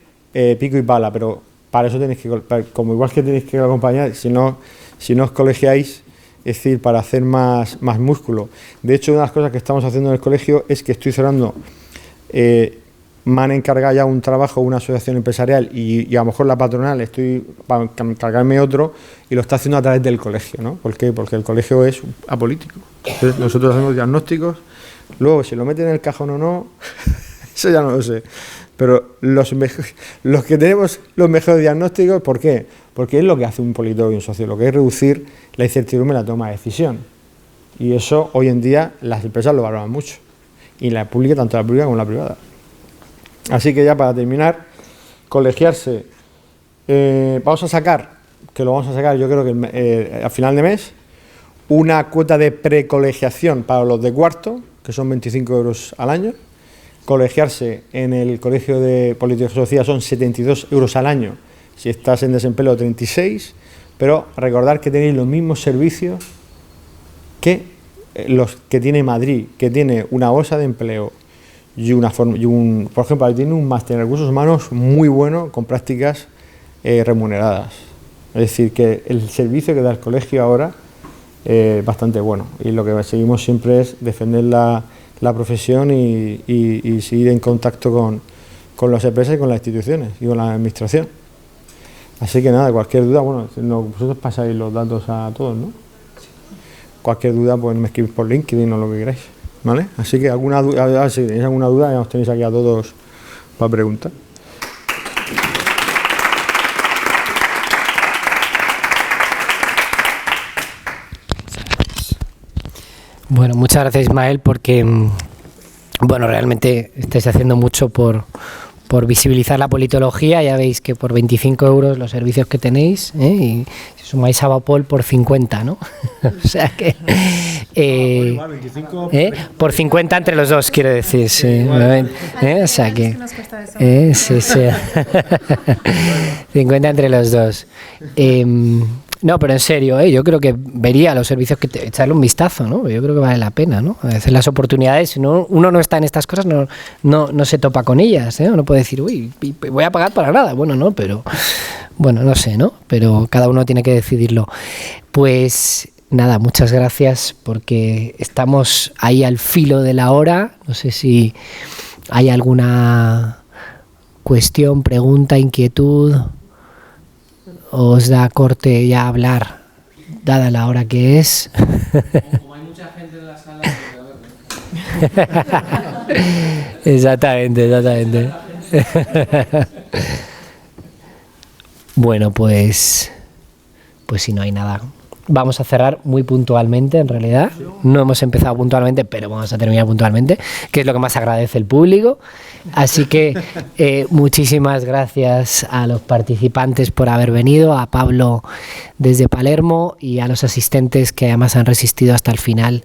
pico y pala, pero para eso tenéis que, como igual que tenéis que acompañar, si no os colegiáis, es decir, para hacer más músculo. De hecho, una de las cosas que estamos haciendo en el colegio es que estoy cerrando, me han encargado ya un trabajo, una asociación empresarial y a lo mejor la patronal, estoy para encargarme otro y lo está haciendo a través del colegio, ¿no? ¿Por qué? Porque el colegio es apolítico. Entonces, nosotros hacemos diagnósticos, luego si lo meten en el cajón o no, eso ya no lo sé. Pero los que tenemos los mejores diagnósticos, ¿por qué? Porque es lo que hace un politólogo y un sociólogo, que es reducir la incertidumbre en la toma de decisión. Y eso hoy en día las empresas lo valoran mucho. Y la pública, tanto la pública como la privada. Así que ya para terminar, colegiarse. Vamos a sacar, yo creo que al final de mes, una cuota de precolegiación para los de cuarto, que son 25 euros al año. Colegiarse en el Colegio de Política y Sociología son 72 euros al año, si estás en desempleo 36, pero recordar que tenéis los mismos servicios que los que tiene Madrid, que tiene una bolsa de empleo y por ejemplo, tiene un máster en recursos humanos muy bueno con prácticas remuneradas. Es decir, que el servicio que da el colegio ahora es bastante bueno, y lo que seguimos siempre es defender la profesión y seguir en contacto con las empresas y con las instituciones y con la administración. Así que nada, cualquier duda, bueno, vosotros pasáis los datos a todos, ¿no? Cualquier duda, pues me escribís por LinkedIn o lo que queráis, ¿vale? Así que alguna duda, si tenéis alguna duda, ya os tenéis aquí a todos para preguntar. Bueno, muchas gracias, Ismael, porque bueno, realmente estáis haciendo mucho por visibilizar la politología. Ya veis que por 25 euros los servicios que tenéis, y si sumáis a Vapol por 50, ¿no? O sea que por 50 entre los dos, quiero decir, sí. O sea que sí, sí. 50 entre los dos. No, pero en serio, yo creo que vería los servicios, echarle un vistazo, ¿no? Yo creo que vale la pena, ¿no? A veces las oportunidades, si uno no está en estas cosas, no se topa con ellas, ¿eh? Uno puede decir, uy, voy a pagar para nada. Bueno, no, pero bueno, no sé, ¿no? Pero cada uno tiene que decidirlo. Pues nada, muchas gracias, porque estamos ahí al filo de la hora. No sé si hay alguna cuestión, pregunta, inquietud. ¿Os da corte ya hablar, dada la hora que es? Como hay mucha gente en la sala, pues a ver. Exactamente. Bueno, pues si no hay nada, vamos a cerrar muy puntualmente, en realidad. No hemos empezado puntualmente, pero vamos a terminar puntualmente, que es lo que más agradece el público. Así que muchísimas gracias a los participantes por haber venido, a Pablo desde Palermo y a los asistentes que además han resistido hasta el final,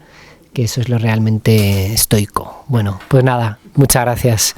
que eso es lo realmente estoico. Bueno, pues nada, muchas gracias.